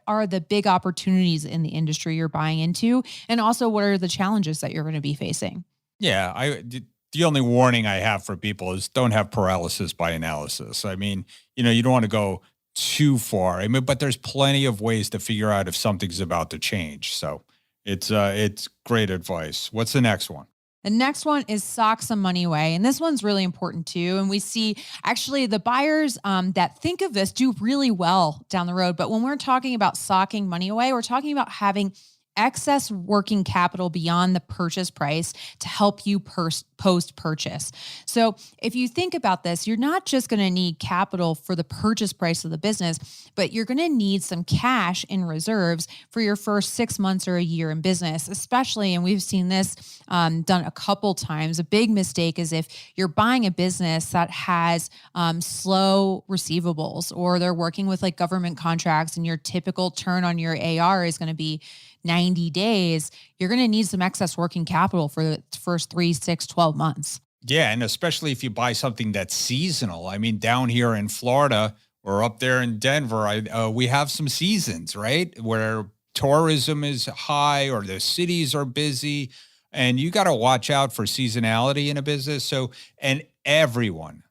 are the big opportunities in the industry you're buying into? And also, what are the challenges that you're going to be facing? Yeah, the only warning I have for people is don't have paralysis by analysis. I mean, you don't want to go too far. I mean, but there's plenty of ways to figure out if something's about to change. So it's great advice. What's the next one? The next one is sock some money away. And this one's really important too. And we see actually the buyers that think of this do really well down the road. But when we're talking about socking money away, we're talking about having excess working capital beyond the purchase price to help you post-purchase. So if you think about this, you're not just going to need capital for the purchase price of the business, but you're going to need some cash in reserves for your first 6 months or a year in business, especially, and we've seen this done a couple times. A big mistake is if you're buying a business that has slow receivables, or they're working with like government contracts, and your typical turn on your AR is going to be 90 days, you're going to need some excess working capital for the first 3, 6, 12 months. Yeah. And especially if you buy something that's seasonal. I mean, down here in Florida or up there in Denver, we have some seasons, right? Where tourism is high or the cities are busy, and you got to watch out for seasonality in a business. So, and everyone,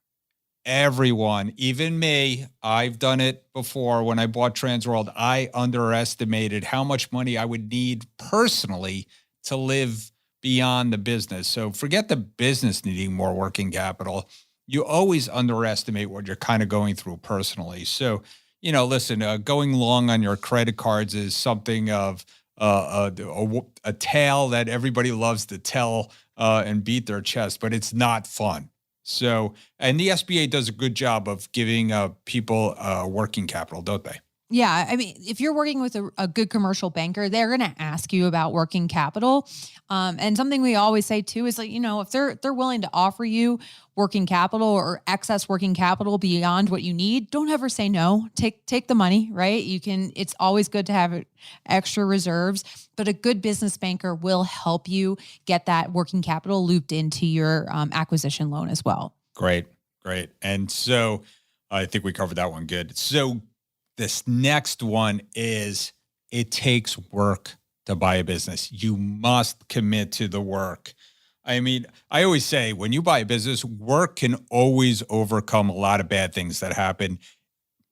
even me, I've done it before. When I bought Transworld, I underestimated how much money I would need personally to live beyond the business. So forget the business needing more working capital. You always underestimate what you're kind of going through personally. So, listen, going long on your credit cards is something of a tale that everybody loves to tell and beat their chest, but it's not fun. So, and the SBA does a good job of giving people working capital, don't they? Yeah, I mean, if you're working with a good commercial banker, they're going to ask you about working capital. And something we always say too is like, if they're willing to offer you working capital or excess working capital beyond what you need, don't ever say no. Take the money, right? It's always good to have extra reserves, but a good business banker will help you get that working capital looped into your acquisition loan as well. Great. And so I think we covered that one good. So this next one is it takes work to buy a business. You must commit to the work. I mean, I always say when you buy a business, work can always overcome a lot of bad things that happen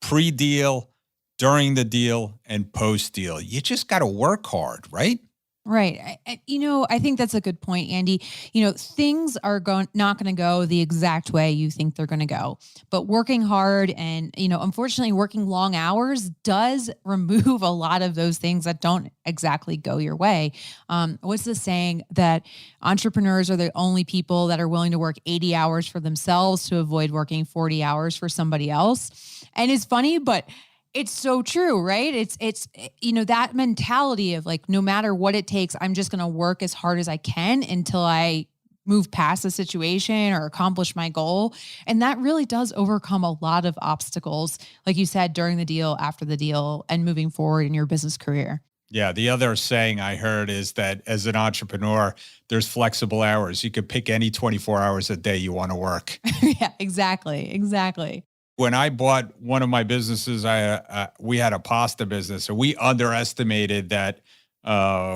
pre-deal, during the deal, and post-deal. You just got to work hard, right? Right. I think that's a good point, Andy. Things are not going to go the exact way you think they're going to go, but working hard and, unfortunately working long hours does remove a lot of those things that don't exactly go your way. What's the saying that entrepreneurs are the only people that are willing to work 80 hours for themselves to avoid working 40 hours for somebody else? And it's funny, but it's so true, right? It's that mentality of like, no matter what it takes, I'm just going to work as hard as I can until I move past the situation or accomplish my goal. And that really does overcome a lot of obstacles, like you said, during the deal, after the deal, and moving forward in your business career. Yeah. The other saying I heard is that as an entrepreneur, there's flexible hours. You could pick any 24 hours a day you want to work. Yeah, exactly. When I bought one of my businesses, we had a pasta business, so we underestimated that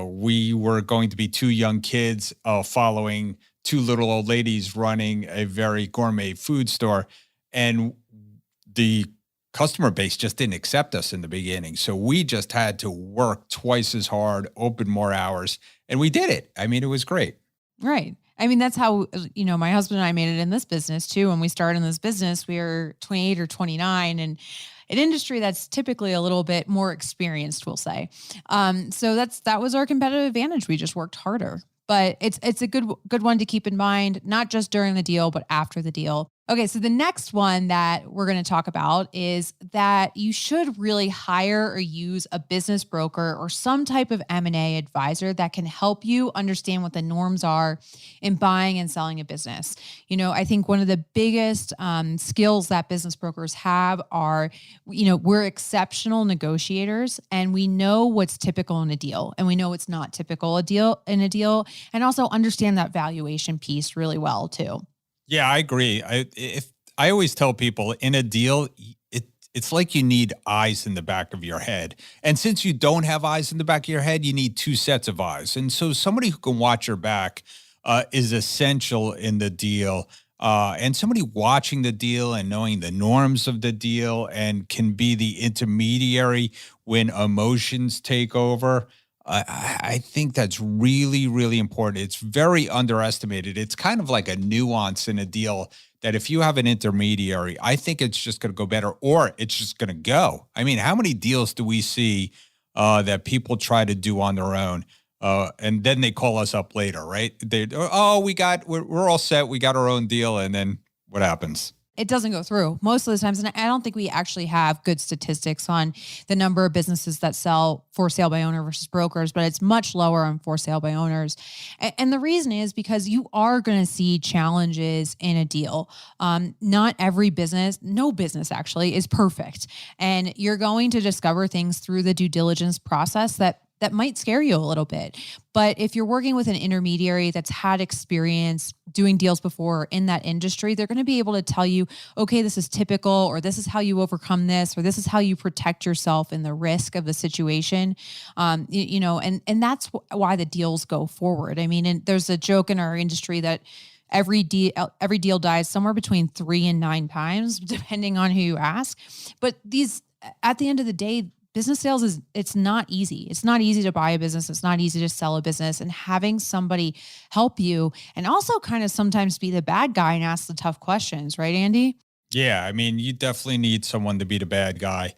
we were going to be two young kids following two little old ladies running a very gourmet food store, and the customer base just didn't accept us in the beginning. So we just had to work twice as hard, open more hours, and we did it. I mean, it was great. Right. I mean, that's how, my husband and I made it in this business too. When we started in this business, we were 28 or 29 and an industry that's typically a little bit more experienced, we'll say. So that was our competitive advantage. We just worked harder, but it's a good one to keep in mind, not just during the deal, but after the deal. Okay, so the next one that we're going to talk about is that you should really hire or use a business broker or some type of M&A advisor that can help you understand what the norms are in buying and selling a business. I think one of the biggest skills that business brokers have are, we're exceptional negotiators and we know what's typical in a deal and we know what's not typical in a deal, and also understand that valuation piece really well too. Yeah, I agree. I always tell people in a deal, it's like you need eyes in the back of your head. And since you don't have eyes in the back of your head, you need two sets of eyes. And so somebody who can watch your back is essential in the deal. And somebody watching the deal and knowing the norms of the deal and can be the intermediary when emotions take over. I think that's really, really important. It's very underestimated. It's kind of like a nuance in a deal that if you have an intermediary, I think it's just going to go better or it's just going to go. I mean, how many deals do we see that people try to do on their own? And then they call us up later, right? We're all set. We got our own deal. And then what happens? It doesn't go through most of the times. And I don't think we actually have good statistics on the number of businesses that sell for sale by owner versus brokers, but it's much lower on for sale by owners. And the reason is because you are going to see challenges in a deal. Not every business, no business actually, is perfect. And you're going to discover things through the due diligence process that might scare you a little bit. But if you're working with an intermediary that's had experience doing deals before in that industry, they're going to be able to tell you, okay, this is typical, or this is how you overcome this, or this is how you protect yourself in the risk of the situation. And that's why the deals go forward. I mean, and there's a joke in our industry that every deal dies somewhere between 3 and 9 times, depending on who you ask. But at the end of the day, business sales it's not easy. It's not easy to buy a business. It's not easy to sell a business, and having somebody help you and also kind of sometimes be the bad guy and ask the tough questions, right, Andy? Yeah. I mean, you definitely need someone to be the bad guy.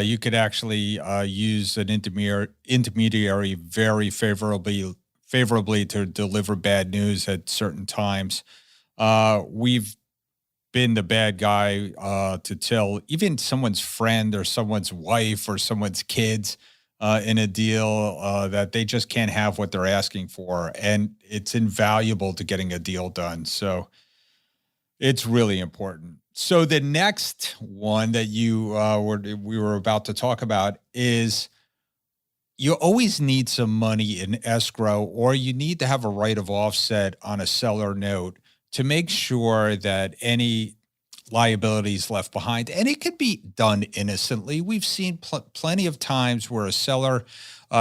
You could actually use an intermediary very favorably to deliver bad news at certain times. We've been the bad guy to tell even someone's friend or someone's wife or someone's kids in a deal that they just can't have what they're asking for. And it's invaluable to getting a deal done. So it's really important. So the next one that we were about to talk about is you always need some money in escrow, or you need to have a right of offset on a seller note to make sure that any liabilities left behind, and it could be done innocently. We've seen plenty of times where a seller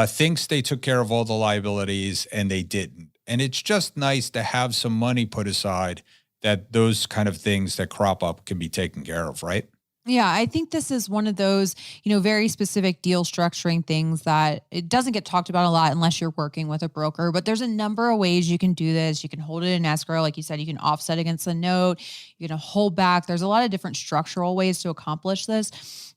thinks they took care of all the liabilities and they didn't. And it's just nice to have some money put aside that those kind of things that crop up can be taken care of, right? Yeah, I think this is one of those, very specific deal structuring things that it doesn't get talked about a lot unless you're working with a broker, but there's a number of ways you can do this. You can hold it in escrow. Like you said, you can offset against the note, you can hold back. There's a lot of different structural ways to accomplish this.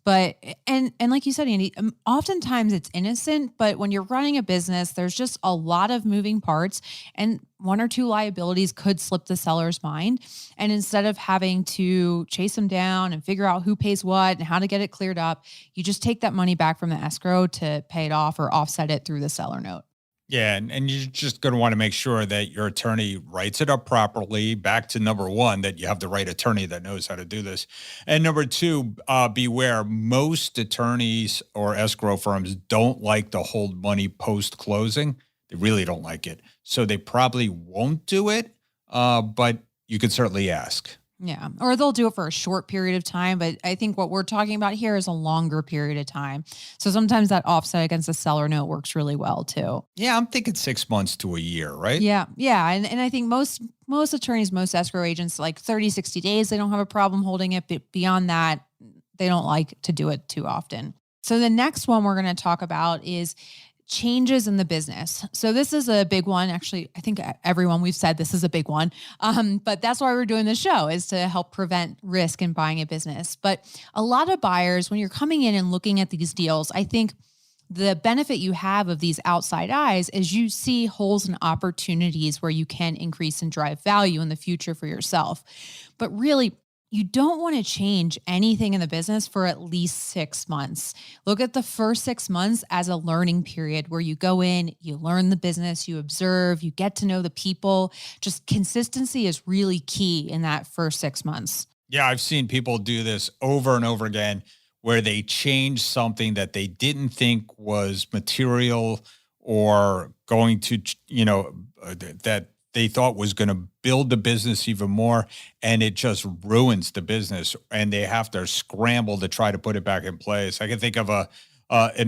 But, and like you said, Andy, oftentimes it's innocent, but when you're running a business, there's just a lot of moving parts, and one or two liabilities could slip the seller's mind. And instead of having to chase them down and figure out who pays what and how to get it cleared up, you just take that money back from the escrow to pay it off or offset it through the seller note. Yeah, and you're just going to want to make sure that your attorney writes it up properly. Back to number one, that you have the right attorney that knows how to do this. And number two, beware. Most attorneys or escrow firms don't like to hold money post-closing. They really don't like it. So they probably won't do it, but you could certainly ask. Yeah. Or they'll do it for a short period of time. But I think what we're talking about here is a longer period of time. So sometimes that offset against a seller note works really well too. Yeah. I'm thinking 6 months to a year, right? Yeah. Yeah. And I think most attorneys, most escrow agents, like 30, 60 days, they don't have a problem holding it. But beyond that, they don't like to do it too often. So the next one we're going to talk about is changes in the business. So this is a big one. Actually, I think everyone we've said this is a big one. But that's why we're doing this show, is to help prevent risk in buying a business. But a lot of buyers, when you're coming in and looking at these deals, I think the benefit you have of these outside eyes is you see holes and opportunities where you can increase and drive value in the future for yourself. But really, you don't want to change anything in the business for at least 6 months. Look at the first 6 months as a learning period where you go in, you learn the business, you observe, you get to know the people. Just consistency is really key in that first 6 months. Yeah, I've seen people do this over and over again, where they change something that they didn't think was material or going to, that they thought was going to build the business even more, and it just ruins the business, and they have to scramble to try to put it back in place. I can think of an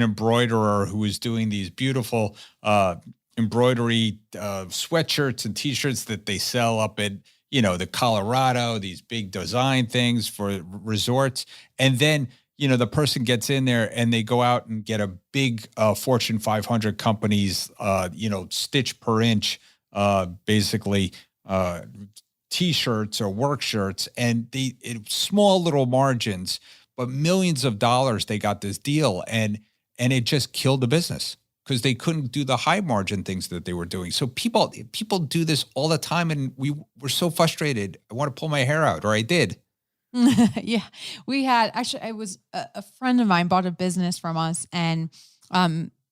embroiderer who is doing these beautiful embroidery sweatshirts and T-shirts that they sell up at, the Colorado, these big design things for resorts. And then, the person gets in there and they go out and get a big Fortune 500 companies, stitch per inch, basically T-shirts or work shirts, and small little margins, but millions of dollars. They got this deal, and it just killed the business because they couldn't do the high margin things that they were doing. So people do this all the time, and we were so frustrated. I want to pull my hair out, or I did. Yeah, we had a friend of mine bought a business from us, and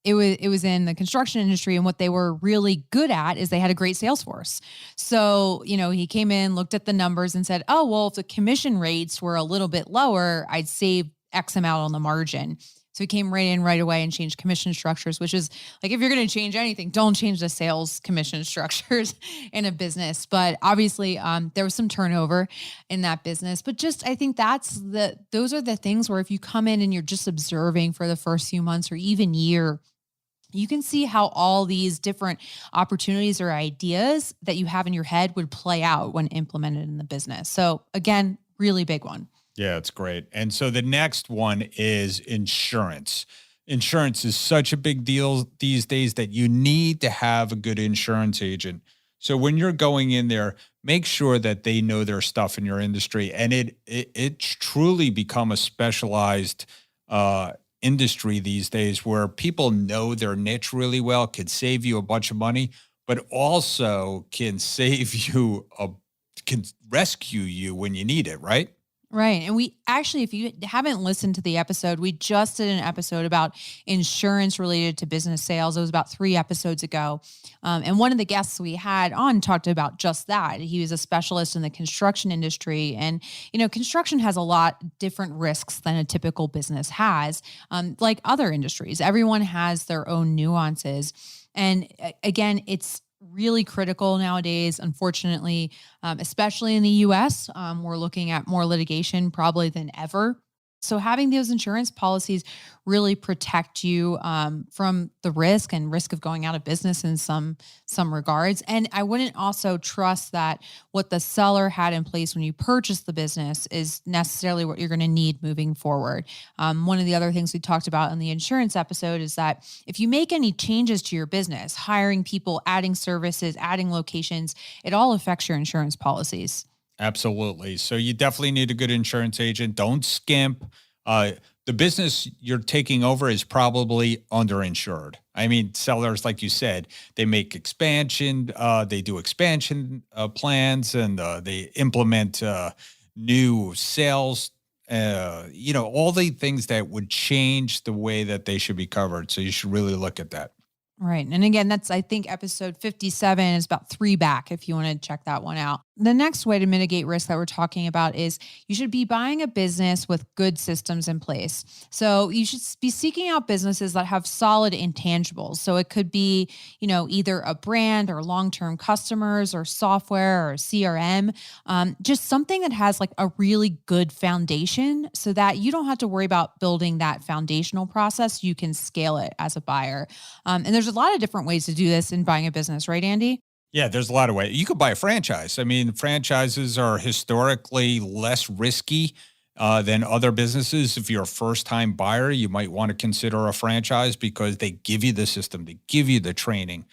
it was in the construction industry, and what they were really good at is they had a great sales force. So, he came in, looked at the numbers and said, oh, well, if the commission rates were a little bit lower, I'd save X amount on the margin. So he came right in right away and changed commission structures, which is like, if you're going to change anything, don't change the sales commission structures in a business. But obviously there was some turnover in that business, but I think those are the things where if you come in and you're just observing for the first few months or even year, you can see how all these different opportunities or ideas that you have in your head would play out when implemented in the business. So again, really big one. Yeah, it's great. And so the next one is insurance. Insurance is such a big deal these days that you need to have a good insurance agent. So when you're going in there, make sure that they know their stuff in your industry. And it's truly become a specialized industry these days where people know their niche really well, can save you a bunch of money, but also can save you can rescue you when you need it, right? Right. And we actually, if you haven't listened to the episode, we just did an episode about insurance related to business sales. It was about 3 episodes ago. And one of the guests we had on talked about just that. He was a specialist in the construction industry. And, construction has a lot different risks than a typical business has, like other industries. Everyone has their own nuances. And again, it's really critical nowadays, unfortunately, especially in the US. We're looking at more litigation probably than ever. So having those insurance policies really protect you from the risk of going out of business in some regards. And I wouldn't also trust that what the seller had in place when you purchased the business is necessarily what you're going to need moving forward. One of the other things we talked about in the insurance episode is that if you make any changes to your business, hiring people, adding services, adding locations, it all affects your insurance policies. Absolutely. So you definitely need a good insurance agent. Don't skimp. The business you're taking over is probably underinsured. I mean, sellers, like you said, they make expansion, they do expansion plans, and they implement new sales, all the things that would change the way that they should be covered. So you should really look at that. Right. And again, that's, I think, episode 57 is about 3 back if you want to check that one out. The next way to mitigate risk that we're talking about is you should be buying a business with good systems in place. So you should be seeking out businesses that have solid intangibles. So it could be, either a brand or long-term customers or software or CRM, just something that has like a really good foundation so that you don't have to worry about building that foundational process. You can scale it as a buyer. And there's a lot of different ways to do this in buying a business, right, Andy? Yeah, there's a lot of ways. You could buy a franchise. I mean, franchises are historically less risky than other businesses. If you're a first-time buyer, you might want to consider a franchise because they give you the system, they give you the training,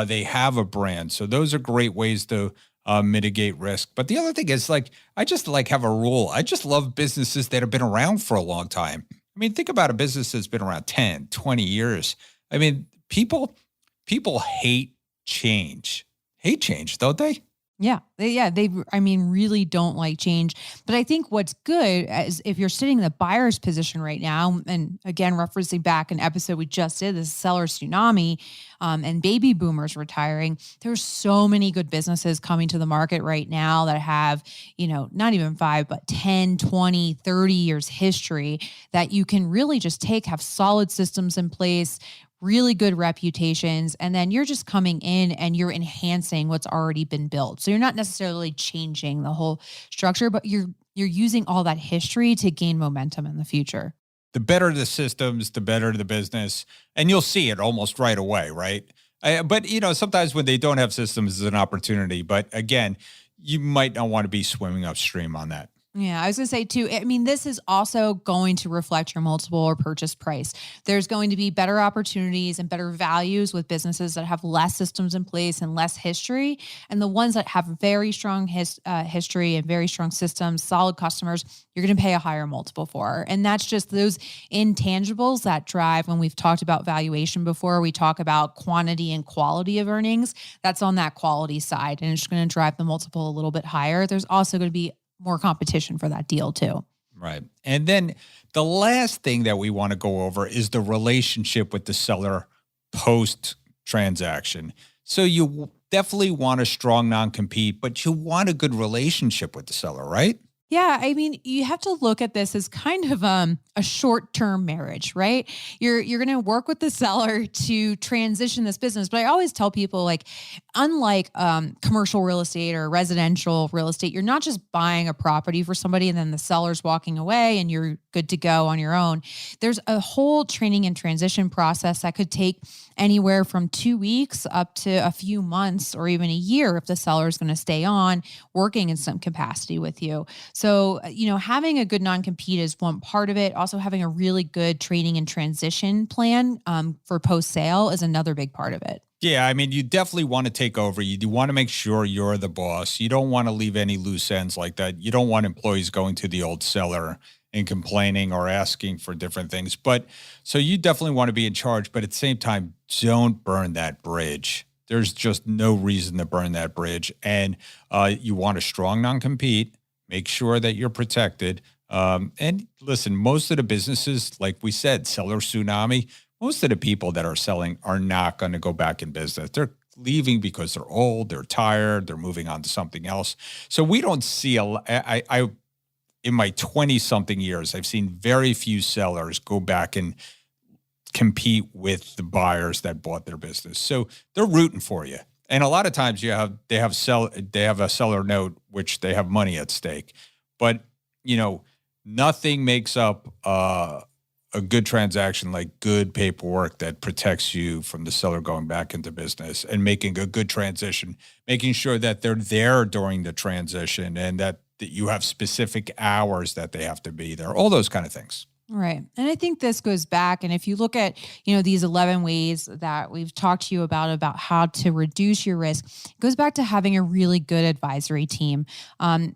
they have a brand. So those are great ways to mitigate risk. But the other thing is, I just have a rule. I just love businesses that have been around for a long time. I mean, think about a business that's been around 10, 20 years. I mean, people hate change. Hate change, don't they? Yeah. They really don't like change. But I think what's good is if you're sitting in the buyer's position right now, and again, referencing back an episode we just did, this seller tsunami, and baby boomers retiring, there's so many good businesses coming to the market right now that have, not even 5, but 10, 20, 30 years history that you can really just have solid systems in place, really good reputations, and then you're just coming in and you're enhancing what's already been built. So you're not necessarily changing the whole structure, but you're using all that history to gain momentum in the future. The better the systems, the better the business, and you'll see it almost right away, right? But sometimes when they don't have systems, it's an opportunity. But again, you might not want to be swimming upstream on that. Yeah, I was going to say too, this is also going to reflect your multiple or purchase price. There's going to be better opportunities and better values with businesses that have less systems in place and less history. And the ones that have very strong history and very strong systems, solid customers, you're going to pay a higher multiple for. And that's just those intangibles that drive. When we've talked about valuation before, we talk about quantity and quality of earnings. That's on that quality side. And it's going to drive the multiple a little bit higher. There's also going to be more competition for that deal too. Right. And then the last thing that we want to go over is the relationship with the seller post-transaction. So you definitely want a strong non-compete, but you want a good relationship with the seller, right? Yeah, you have to look at this as kind of a short-term marriage, right? You're going to work with the seller to transition this business. But I always tell people, unlike commercial real estate or residential real estate, you're not just buying a property for somebody and then the seller's walking away and you're good to go on your own. There's a whole training and transition process that could take anywhere from 2 weeks up to a few months or even a year if the seller is going to stay on working in some capacity with you. So, having a good non-compete is one part of it. Also having a really good training and transition plan for post-sale is another big part of it. Yeah, you definitely want to take over. You want to make sure you're the boss. You don't want to leave any loose ends like that. You don't want employees going to the old seller and complaining or asking for different things. But so you definitely want to be in charge, but at the same time, don't burn that bridge. there's just no reason to burn that bridge. And you want a strong non-compete, make sure that you're protected. And listen, most of the businesses, like we said, seller tsunami, most of the people that are selling are not going to go back in business. They're leaving because they're old, they're tired, they're moving on to something else. So we don't see I in my 20 something years, I've seen very few sellers go back and compete with the buyers that bought their business. So they're rooting for you. And a lot of times they have a seller note, which they have money at stake, but nothing makes up a good transaction like good paperwork that protects you from the seller going back into business and making a good transition, making sure that they're there during the transition and that you have specific hours that they have to be there, all those kind of things. Right. And I think this goes back. And if you look at, these 11 ways that we've talked to you about how to reduce your risk, it goes back to having a really good advisory team. And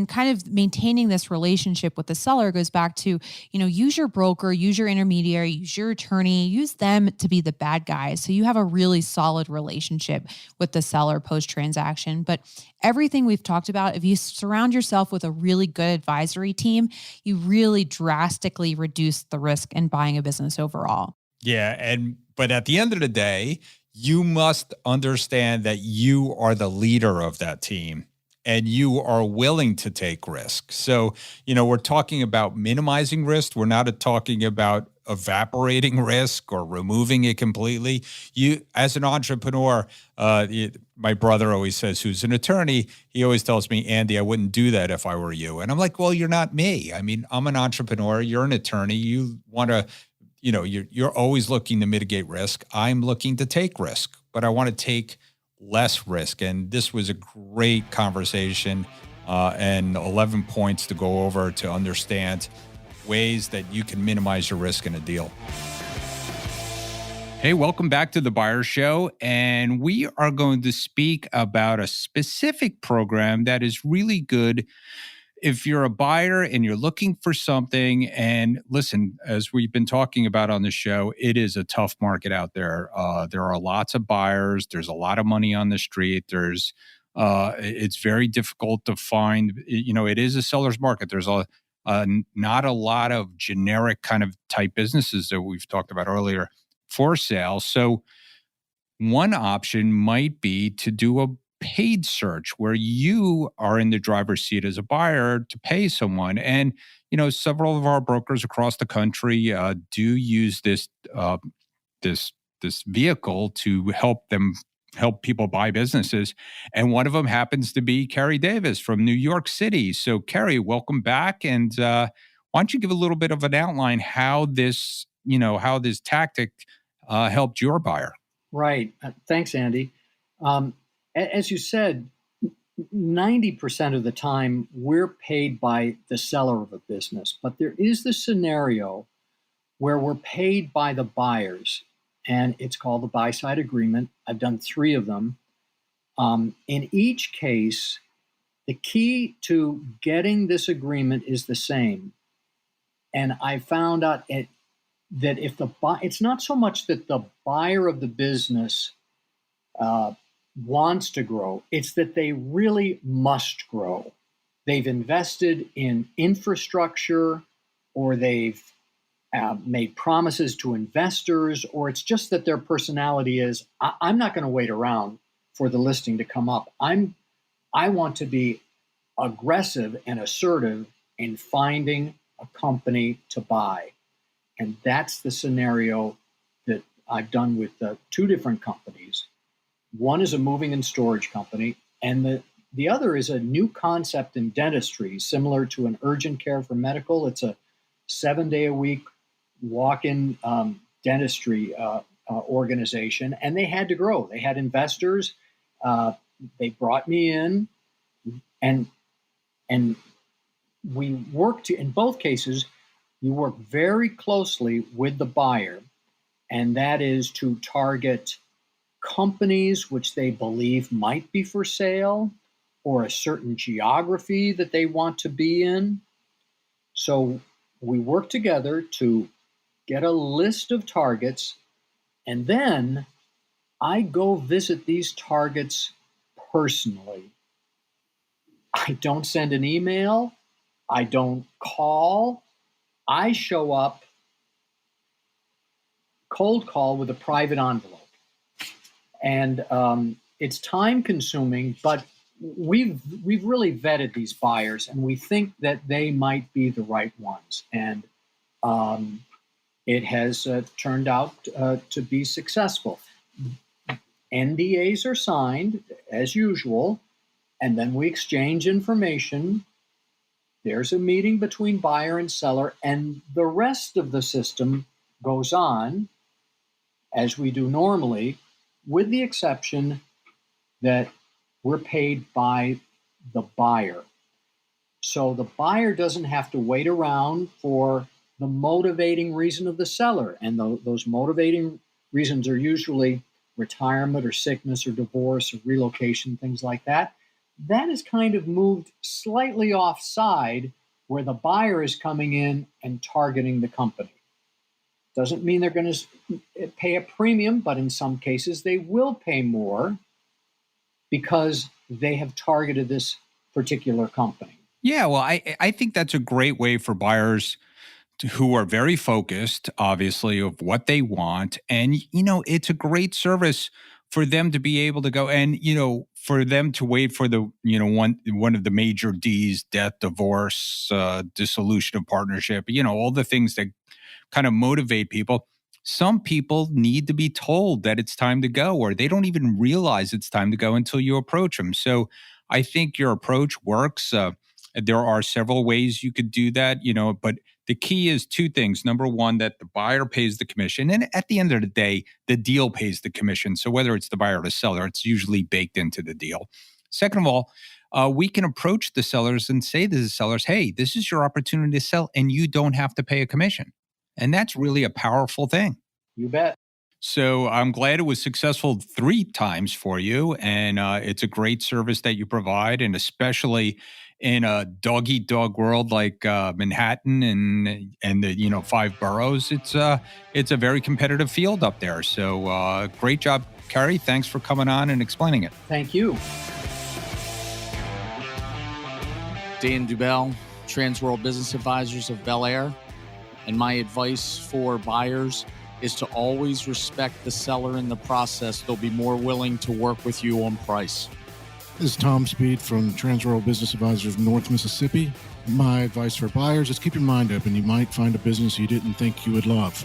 kind of maintaining this relationship with the seller goes back to, use your broker, use your intermediary, use your attorney, use them to be the bad guys. So you have a really solid relationship with the seller post-transaction. But everything we've talked about, if you surround yourself with a really good advisory team, you really drastically reduce the risk in buying a business overall. Yeah. But at the end of the day, you must understand that you are the leader of that team and you are willing to take risk. So, we're talking about minimizing risk. We're not talking about evaporating risk or removing it completely. You, as an entrepreneur, my brother always says, who's an attorney, he always tells me, Andy, I wouldn't do that if I were you. And I'm like, well, you're not me. I mean, I'm an entrepreneur. You're an attorney. You want to, you're always looking to mitigate risk. I'm looking to take risk, but I want to take less risk. And this was a great conversation and 11 points to go over to understand ways that you can minimize your risk in a deal. Hey, welcome back to the Buyer Show. And we are going to speak about a specific program that is really good if you're a buyer and you're looking for something. And listen, as we've been talking about on the show, it is a tough market out there. There are lots of buyers. There's a lot of money on the street. It's very difficult to find, it is a seller's market. There's not a lot of generic kind of type businesses that we've talked about earlier for sale. So one option might be to do a paid search where you are in the driver's seat as a buyer to pay someone. And, several of our brokers across the country do use this vehicle to help people buy businesses. And one of them happens to be Carey Davis from New York City. So Carey, welcome back. And why don't you give a little bit of an outline how this tactic helped your buyer? Right. Thanks, Andy. As you said, 90% of the time we're paid by the seller of a business, but there is the scenario where we're paid by the buyers, and it's called the buy-side agreement. I've done 3 of them. In each case, the key to getting this agreement is the same. And I found out that if it's not so much that the buyer of the business wants to grow, it's that they really must grow. They've invested in infrastructure, or they've made promises to investors, or it's just that their personality is, I'm not going to wait around for the listing to come up. I want to be aggressive and assertive in finding a company to buy. And that's the scenario that I've done with 2 different companies. One is a moving and storage company, and the other is a new concept in dentistry, similar to an urgent care for medical. It's a 7-day-a-week walk-in dentistry organization, and they had to grow. They had investors. They brought me in, and we worked in both cases. You work very closely with the buyer, and that is to target companies which they believe might be for sale, or a certain geography that they want to be in. So we work together to get a list of targets, and then I go visit these targets personally. I don't send an email. I don't call. I show up cold call with a private envelope. And it's time consuming, but we've really vetted these buyers, and we think that they might be the right ones. And it has turned out to be successful. NDAs are signed as usual, and then we exchange information. There's a meeting between buyer and seller, and the rest of the system goes on as we do normally, with the exception that we're paid by the buyer. So the buyer doesn't have to wait around for the motivating reason of the seller. And those motivating reasons are usually retirement or sickness or divorce or relocation, things like that. That is kind of moved slightly offside, where the buyer is coming in and targeting the company. Doesn't mean they're going to pay a premium, but in some cases they will pay more because they have targeted this particular company. Yeah, well, I think that's a great way for buyers who are very focused, obviously, of what they want. And, it's a great service for them to be able to go and, for them to wait for the, one of the major Ds, death, divorce, dissolution of partnership, all the things that kind of motivate people. Some people need to be told that it's time to go, or they don't even realize it's time to go until you approach them. So I think your approach works. There are several ways you could do that, but the key is two things. Number one, that the buyer pays the commission. And at the end of the day, the deal pays the commission. So whether it's the buyer or the seller, it's usually baked into the deal. Second of all, we can approach the sellers and say to the sellers, hey, this is your opportunity to sell and you don't have to pay a commission. And that's really a powerful thing. You bet. So I'm glad it was successful 3 times for you. And it's a great service that you provide. And especially in a dog-eat-dog world like Manhattan and the 5 boroughs, it's a very competitive field up there. So great job, Carey. Thanks for coming on and explaining it. Thank you. Dan Dubell, Transworld Business Advisors of Bel Air. And my advice for buyers is to always respect the seller in the process. They'll be more willing to work with you on price. This is Tom Speed from Transworld Business Advisors of North Mississippi. My advice for buyers is keep your mind open. You might find a business you didn't think you would love.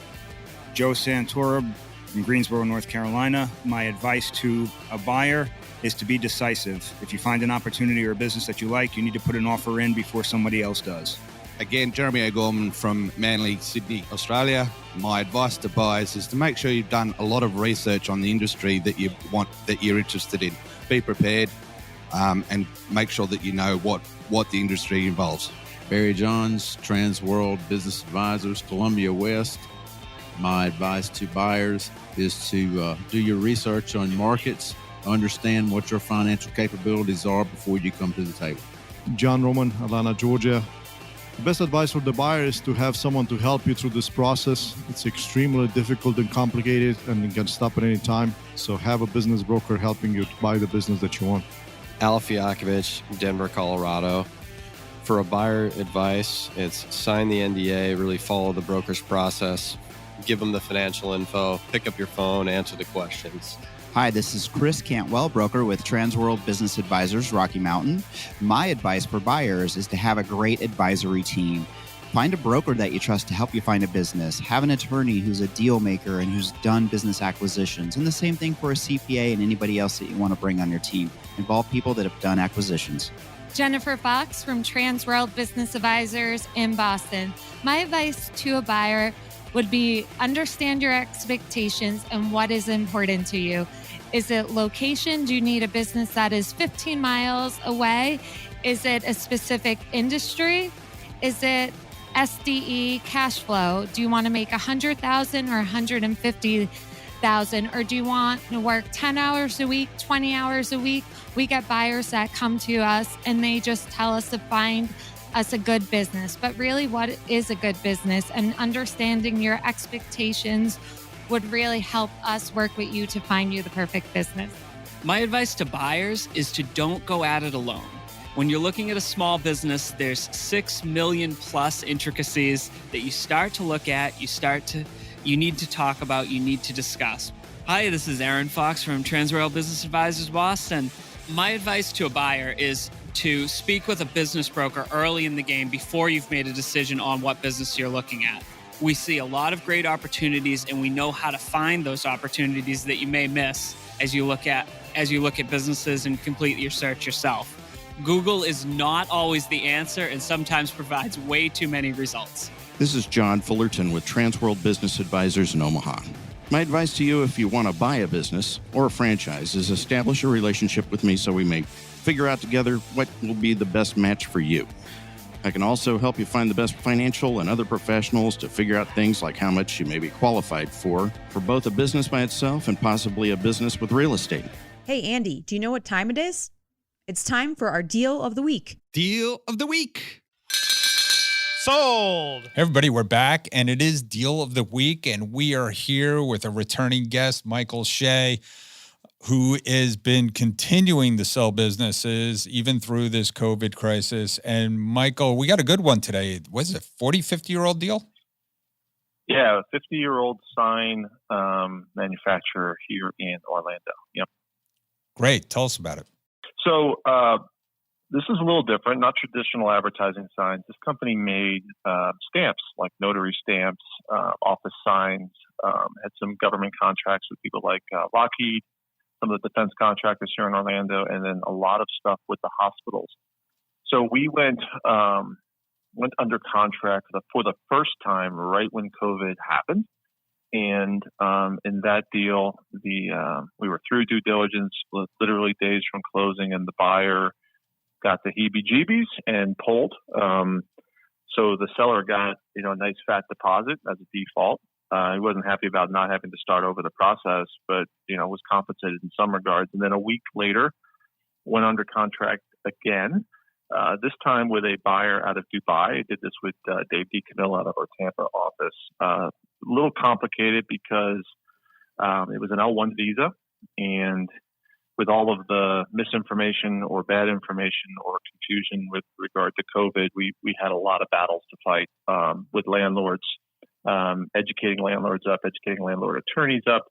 Joe Santora from Greensboro, North Carolina. My advice to a buyer is to be decisive. If you find an opportunity or a business that you like, you need to put an offer in before somebody else does. Again, Jeremy O'Gorman from Manly, Sydney, Australia. My advice to buyers is to make sure you've done a lot of research on the industry that you're interested in. Be prepared and make sure that you know what the industry involves. Barry Johns, Transworld Business Advisors, Columbia West. My advice to buyers is to do your research on markets, understand what your financial capabilities are before you come to the table. John Roman, Atlanta, Georgia. The best advice for the buyer is to have someone to help you through this process. It's extremely difficult and complicated, and it can stop at any time. So have a business broker helping you to buy the business that you want. Al Fiakovich, Denver, Colorado. For a buyer advice, it's sign the NDA, really follow the broker's process, give them the financial info, pick up your phone, answer the questions. Hi, this is Chris Cantwell, broker with Transworld Business Advisors, Rocky Mountain. My advice for buyers is to have a great advisory team. Find a broker that you trust to help you find a business. Have an attorney who's a deal maker and who's done business acquisitions. And the same thing for a CPA and anybody else that you want to bring on your team. Involve people that have done acquisitions. Jennifer Fox from Transworld Business Advisors in Boston. My advice to a buyer would be understand your expectations and what is important to you. Is it location? Do you need a business that is 15 miles away? Is it a specific industry? Is it SDE cash flow? Do you want to make $100,000 or $150,000? Or do you want to work 10 hours a week, 20 hours a week? We get buyers that come to us and they just tell us to find us a good business. But really, what is a good business? And understanding your expectations would really help us work with you to find you the perfect business. My advice to buyers is to don't go at it alone. When you're looking at a small business, there's 6 million plus intricacies that you start to look at, you need to talk about, you need to discuss. Hi, this is Aaron Fox from Transworld Business Advisors, Boston. My advice to a buyer is to speak with a business broker early in the game before you've made a decision on what business you're looking at. We see a lot of great opportunities, and we know how to find those opportunities that you may miss as you look at businesses and complete your search yourself. Google is not always the answer and sometimes provides way too many results. This is John Fullerton with Transworld Business Advisors in Omaha. My advice to you if you want to buy a business or a franchise is establish a relationship with me so we may figure out together what will be the best match for you. I can also help you find the best financial and other professionals to figure out things like how much you may be qualified for both a business by itself and possibly a business with real estate. Hey, Andy, do you know what time it is? It's time for our Deal of the Week. Deal of the Week. Sold. Hey everybody, we're back, and it is Deal of the Week, and we are here with a returning guest, Michael Shea, who has been continuing to sell businesses even through this COVID crisis. And Michael, we got a good one today. What is it, 40, 50-year-old deal? Yeah, a 50-year-old sign manufacturer here in Orlando. Yep. Great. Tell us about it. So this is a little different, not traditional advertising signs. This company made stamps, like notary stamps, office signs, had some government contracts with people like Lockheed, some of the defense contractors here in Orlando, and then a lot of stuff with the hospitals. So we went under contract for the first time right when COVID happened. And in that deal, we were through due diligence, literally days from closing, and the buyer got the heebie-jeebies and pulled. So the seller got a nice fat deposit as a default. He wasn't happy about not having to start over the process, but was compensated in some regards. And then a week later, went under contract again. This time with a buyer out of Dubai. I did this with Dave DeCamillo out of our Tampa office. A little complicated because it was an L1 visa, and with all of the misinformation or bad information or confusion with regard to COVID, we had a lot of battles to fight with landlords, educating landlords up, educating landlord attorneys up.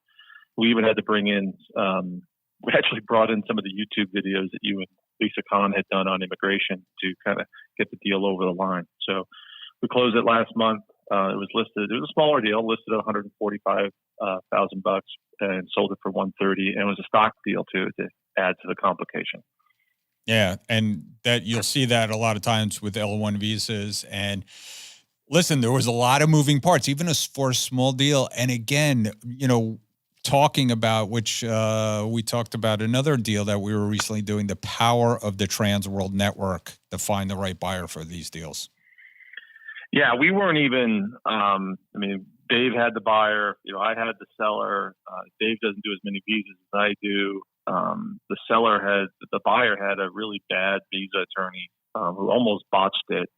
We even had to bring in, we actually brought in some of the YouTube videos that you and Lisa Kahn had done on immigration to kind of get the deal over the line. So we closed it last month. It was a smaller deal, listed at $145,000 and sold it for $130,000. And it was a stock deal too, to add to the complication. Yeah. And that you'll see that a lot of times with L1 visas. And listen, there was a lot of moving parts, even for a small deal. And again, talking about which we talked about another deal that we were recently doing, the power of the Transworld network to find the right buyer for these deals. Yeah, we weren't even, Dave had the buyer, I had the seller. Dave doesn't do as many visas as I do. The buyer had a really bad visa attorney who almost botched it.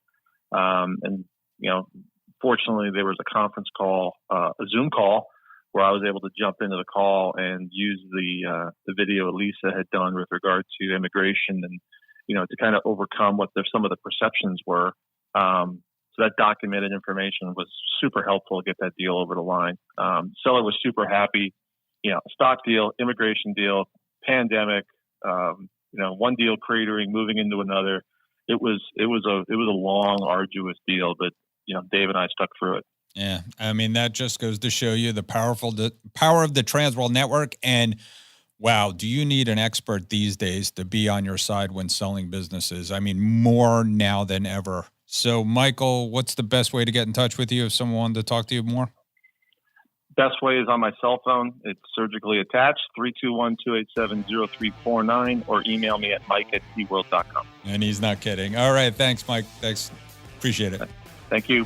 Fortunately there was a conference call, a Zoom call, where I was able to jump into the call and use the video Lisa had done with regard to immigration and, to kind of overcome what some of the perceptions were. So that documented information was super helpful to get that deal over the line. Seller was super happy, stock deal, immigration deal, pandemic, one deal cratering, moving into another. It was a long, arduous deal, but Dave and I stuck through it. Yeah. That just goes to show you the power of the Transworld network. And wow, do you need an expert these days to be on your side when selling businesses? More now than ever. So Michael, what's the best way to get in touch with you if someone wanted to talk to you more? Best way is on my cell phone. It's surgically attached, 321-287-0349, or email me at mike@tworld.com. And he's not kidding. All right. Thanks, Mike. Thanks. Appreciate it. Thank you.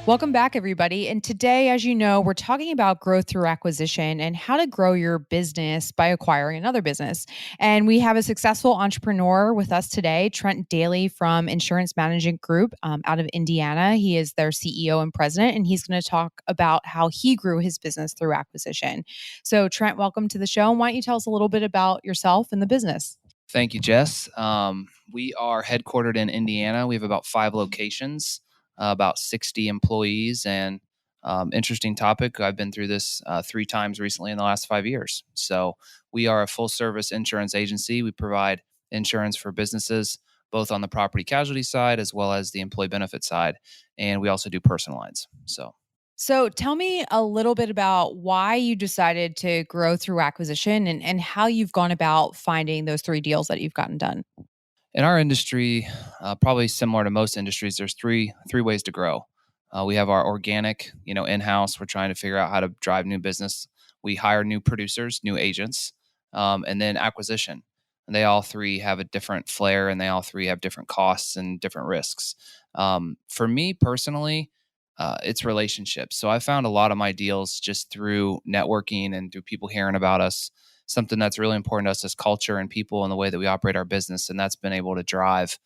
Welcome back, everybody. And today, as you know, we're talking about growth through acquisition and how to grow your business by acquiring another business. And we have a successful entrepreneur with us today, Trent Dailey from Insurance Management Group out of Indiana. He is their CEO and president, and he's going to talk about how he grew his business through acquisition. So, Trent, welcome to the show. And why don't you tell us a little bit about yourself and the business? Thank you, Jess. We are headquartered in Indiana. We have about 5 locations, about 60 employees, and interesting topic. I've been through this 3 times recently in the last 5 years. So we are a full service insurance agency. We provide insurance for businesses, both on the property casualty side as well as the employee benefit side. And we also do personal lines. So tell me a little bit about why you decided to grow through acquisition and how you've gone about finding those 3 deals that you've gotten done. In our industry, probably similar to most industries, there's three ways to grow. We have our organic, in-house. We're trying to figure out how to drive new business. We hire new producers, new agents, and then acquisition. And they all 3 have a different flair, and they all 3 have different costs and different risks. For me personally, it's relationships. So I found a lot of my deals just through networking and through people hearing about us. Something that's really important to us is culture and people and the way that we operate our business. And that's been able to drive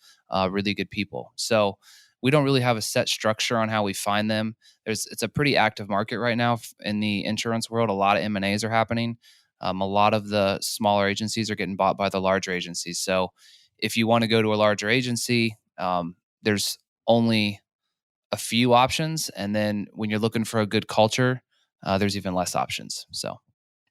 really good people. So we don't really have a set structure on how we find them. It's a pretty active market right now in the insurance world. A lot of M&As are happening. A lot of the smaller agencies are getting bought by the larger agencies. So if you want to go to a larger agency, there's only a few options. And then when you're looking for a good culture, there's even less options.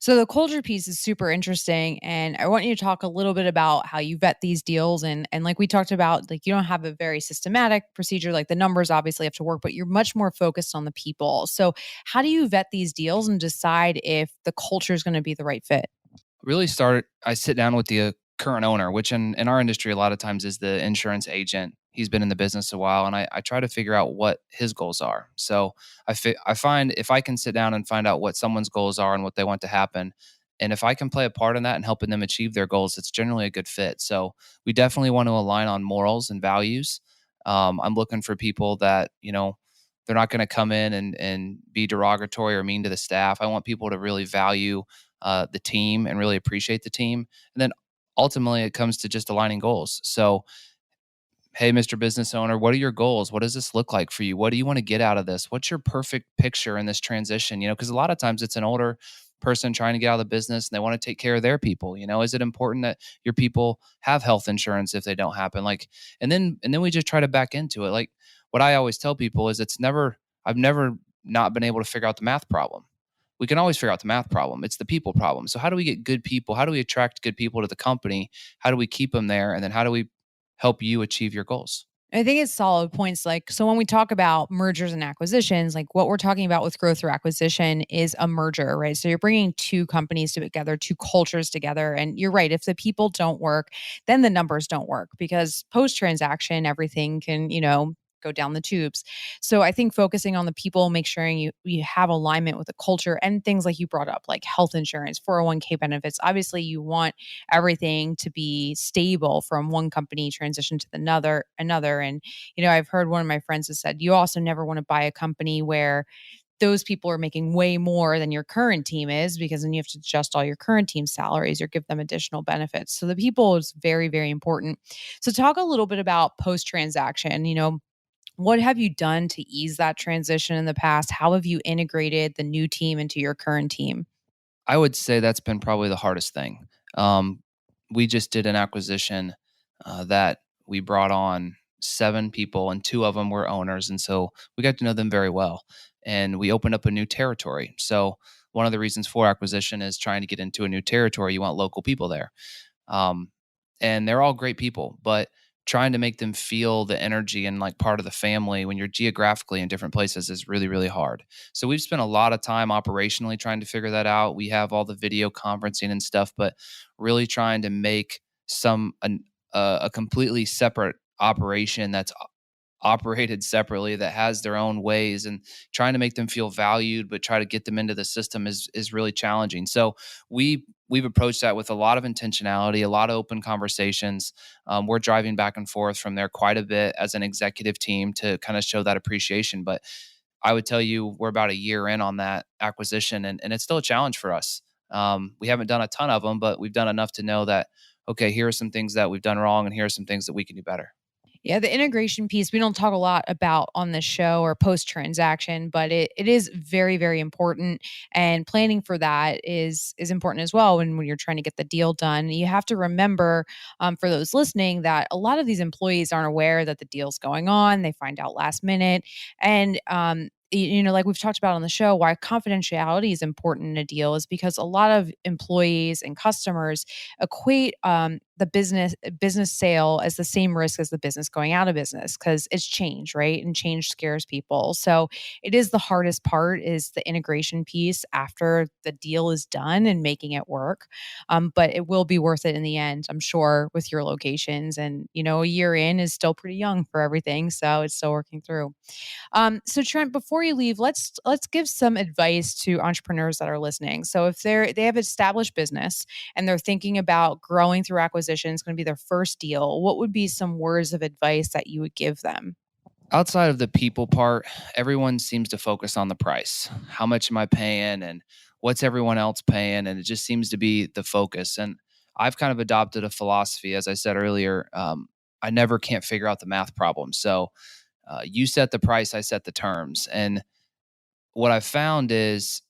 So the culture piece is super interesting. And I want you to talk a little bit about how you vet these deals. And like we talked about, like you don't have a very systematic procedure, like the numbers obviously have to work, but you're much more focused on the people. So how do you vet these deals and decide if the culture is going to be the right fit? I sit down with the current owner, which in our industry, a lot of times is the insurance agent. He's been in the business a while, and I try to figure out what his goals are. So I find if I can sit down and find out what someone's goals are and what they want to happen, and if I can play a part in that and helping them achieve their goals, it's generally a good fit. So we definitely want to align on morals and values. I'm looking for people that, they're not going to come in and be derogatory or mean to the staff. I want people to really value the team and really appreciate the team. And then ultimately it comes to just aligning goals. So, hey, Mr. Business Owner, what are your goals? What does this look like for you? What do you want to get out of this? What's your perfect picture in this transition? Because a lot of times it's an older person trying to get out of the business and they want to take care of their people. Is it important that your people have health insurance if they don't happen? And then we just try to back into it. Like what I always tell people is I've never not been able to figure out the math problem. We can always figure out the math problem. It's the people problem. So how do we get good people? How do we attract good people to the company? How do we keep them there? And then how do we help you achieve your goals? I think it's solid points. So when we talk about mergers and acquisitions, like what we're talking about with growth through acquisition is a merger, right? So you're bringing 2 companies together, 2 cultures together. And you're right. If the people don't work, then the numbers don't work because post-transaction, everything can, go down the tubes. So I think focusing on the people, make sure you have alignment with the culture and things like you brought up, like health insurance, 401k benefits. Obviously, you want everything to be stable from one company transition to another. And, I've heard one of my friends has said, you also never want to buy a company where those people are making way more than your current team is, because then you have to adjust all your current team's salaries or give them additional benefits. So the people is very, very important. So talk a little bit about post-transaction, what have you done to ease that transition in the past? How have you integrated the new team into your current team? I would say that's been probably the hardest thing. We just did an acquisition that we brought on 7 people and 2 of them were owners. And so we got to know them very well. And we opened up a new territory. So one of the reasons for acquisition is trying to get into a new territory. You want local people there. And they're all great people, but trying to make them feel the energy and like part of the family when you're geographically in different places is really, really hard. So we've spent a lot of time operationally trying to figure that out. We have all the video conferencing and stuff, but really trying to make a completely separate operation that's operated separately, that has their own ways, and trying to make them feel valued, but try to get them into the system is really challenging. So we've approached that with a lot of intentionality, a lot of open conversations. We're driving back and forth from there quite a bit as an executive team to kind of show that appreciation. But I would tell you we're about a year in on that acquisition, and it's still a challenge for us. We haven't done a ton of them, but we've done enough to know that, okay, here are some things that we've done wrong, and here are some things that we can do better. Yeah, the integration piece, we don't talk a lot about on this show or post-transaction, but it is very, very important. And planning for that is important as well when you're trying to get the deal done. You have to remember, for those listening, that a lot of these employees aren't aware that the deal's going on. They find out last minute. And like we've talked about on the show, why confidentiality is important in a deal is because a lot of employees and customers equate the business sale as the same risk as the business going out of business, because it's change, right? And change scares people. So it is the hardest part, is the integration piece after the deal is done and making it work. But it will be worth it in the end, I'm sure, with your locations. And a year in is still pretty young for everything, so it's still working through. So Trent, before you leave, let's give some advice to entrepreneurs that are listening. So if they have established business and they're thinking about growing through acquisition, it's going to be their first deal, what would be some words of advice that you would give them? Outside of the people part, everyone seems to focus on the price. How much am I paying, and what's everyone else paying? And it just seems to be the focus. And I've kind of adopted a philosophy, as I said earlier. I never can't figure out the math problem. So you set the price, I set the terms. And what I've found is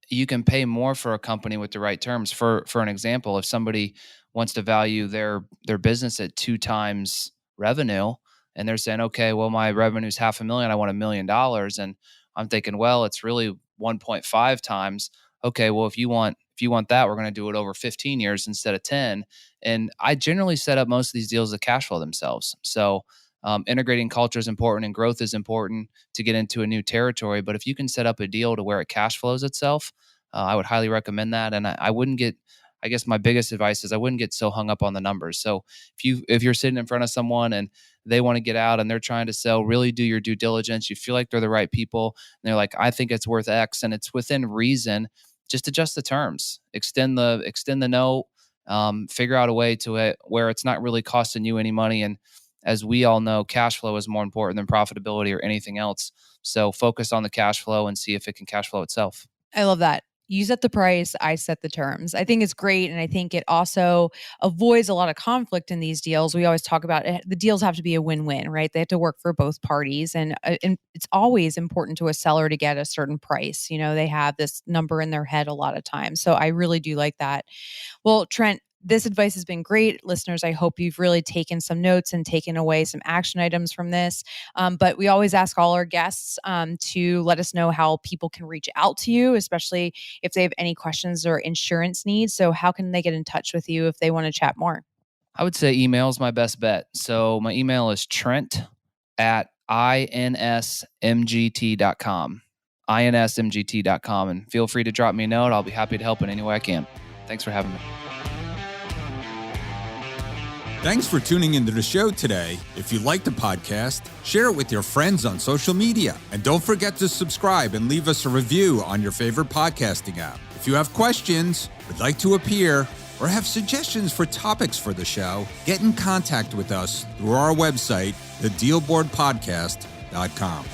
you can pay more for a company with the right terms. For an example, if somebody wants to value their business at 2 times revenue, and they're saying, okay, well, my revenue is $500,000, I want $1 million. And I'm thinking, well, it's really 1.5 times. Okay, well, if you want that, we're going to do it over 15 years instead of 10. And I generally set up most of these deals to cash flow themselves. So integrating culture is important, and growth is important to get into a new territory. But if you can set up a deal to where it cash flows itself, I would highly recommend that. And I wouldn't get, I guess my biggest advice is I wouldn't get so hung up on the numbers. So if you're sitting in front of someone and they want to get out and they're trying to sell, really do your due diligence. You feel like they're the right people, and they're like, I think it's worth X, and it's within reason. Just adjust the terms, extend the note, figure out a way to it where it's not really costing you any money. And as we all know, cash flow is more important than profitability or anything else. So focus on the cash flow and see if it can cash flow itself. I love that. You set the price, I set the terms. I think it's great. And I think it also avoids a lot of conflict in these deals. We always talk about it. The deals have to be a win-win, right? They have to work for both parties. And it's always important to a seller to get a certain price. They have this number in their head a lot of times. So I really do like that. Well, Trent, this advice has been great. Listeners, I hope you've really taken some notes and taken away some action items from this. But we always ask all our guests to let us know how people can reach out to you, especially if they have any questions or insurance needs. So how can they get in touch with you if they want to chat more? I would say email is my best bet. So my email is trent@insmgt.com. insmgt.com. And feel free to drop me a note. I'll be happy to help in any way I can. Thanks for having me. Thanks for tuning into the show today. If you like the podcast, share it with your friends on social media. And don't forget to subscribe and leave us a review on your favorite podcasting app. If you have questions, would like to appear, or have suggestions for topics for the show, get in contact with us through our website, thedealboardpodcast.com.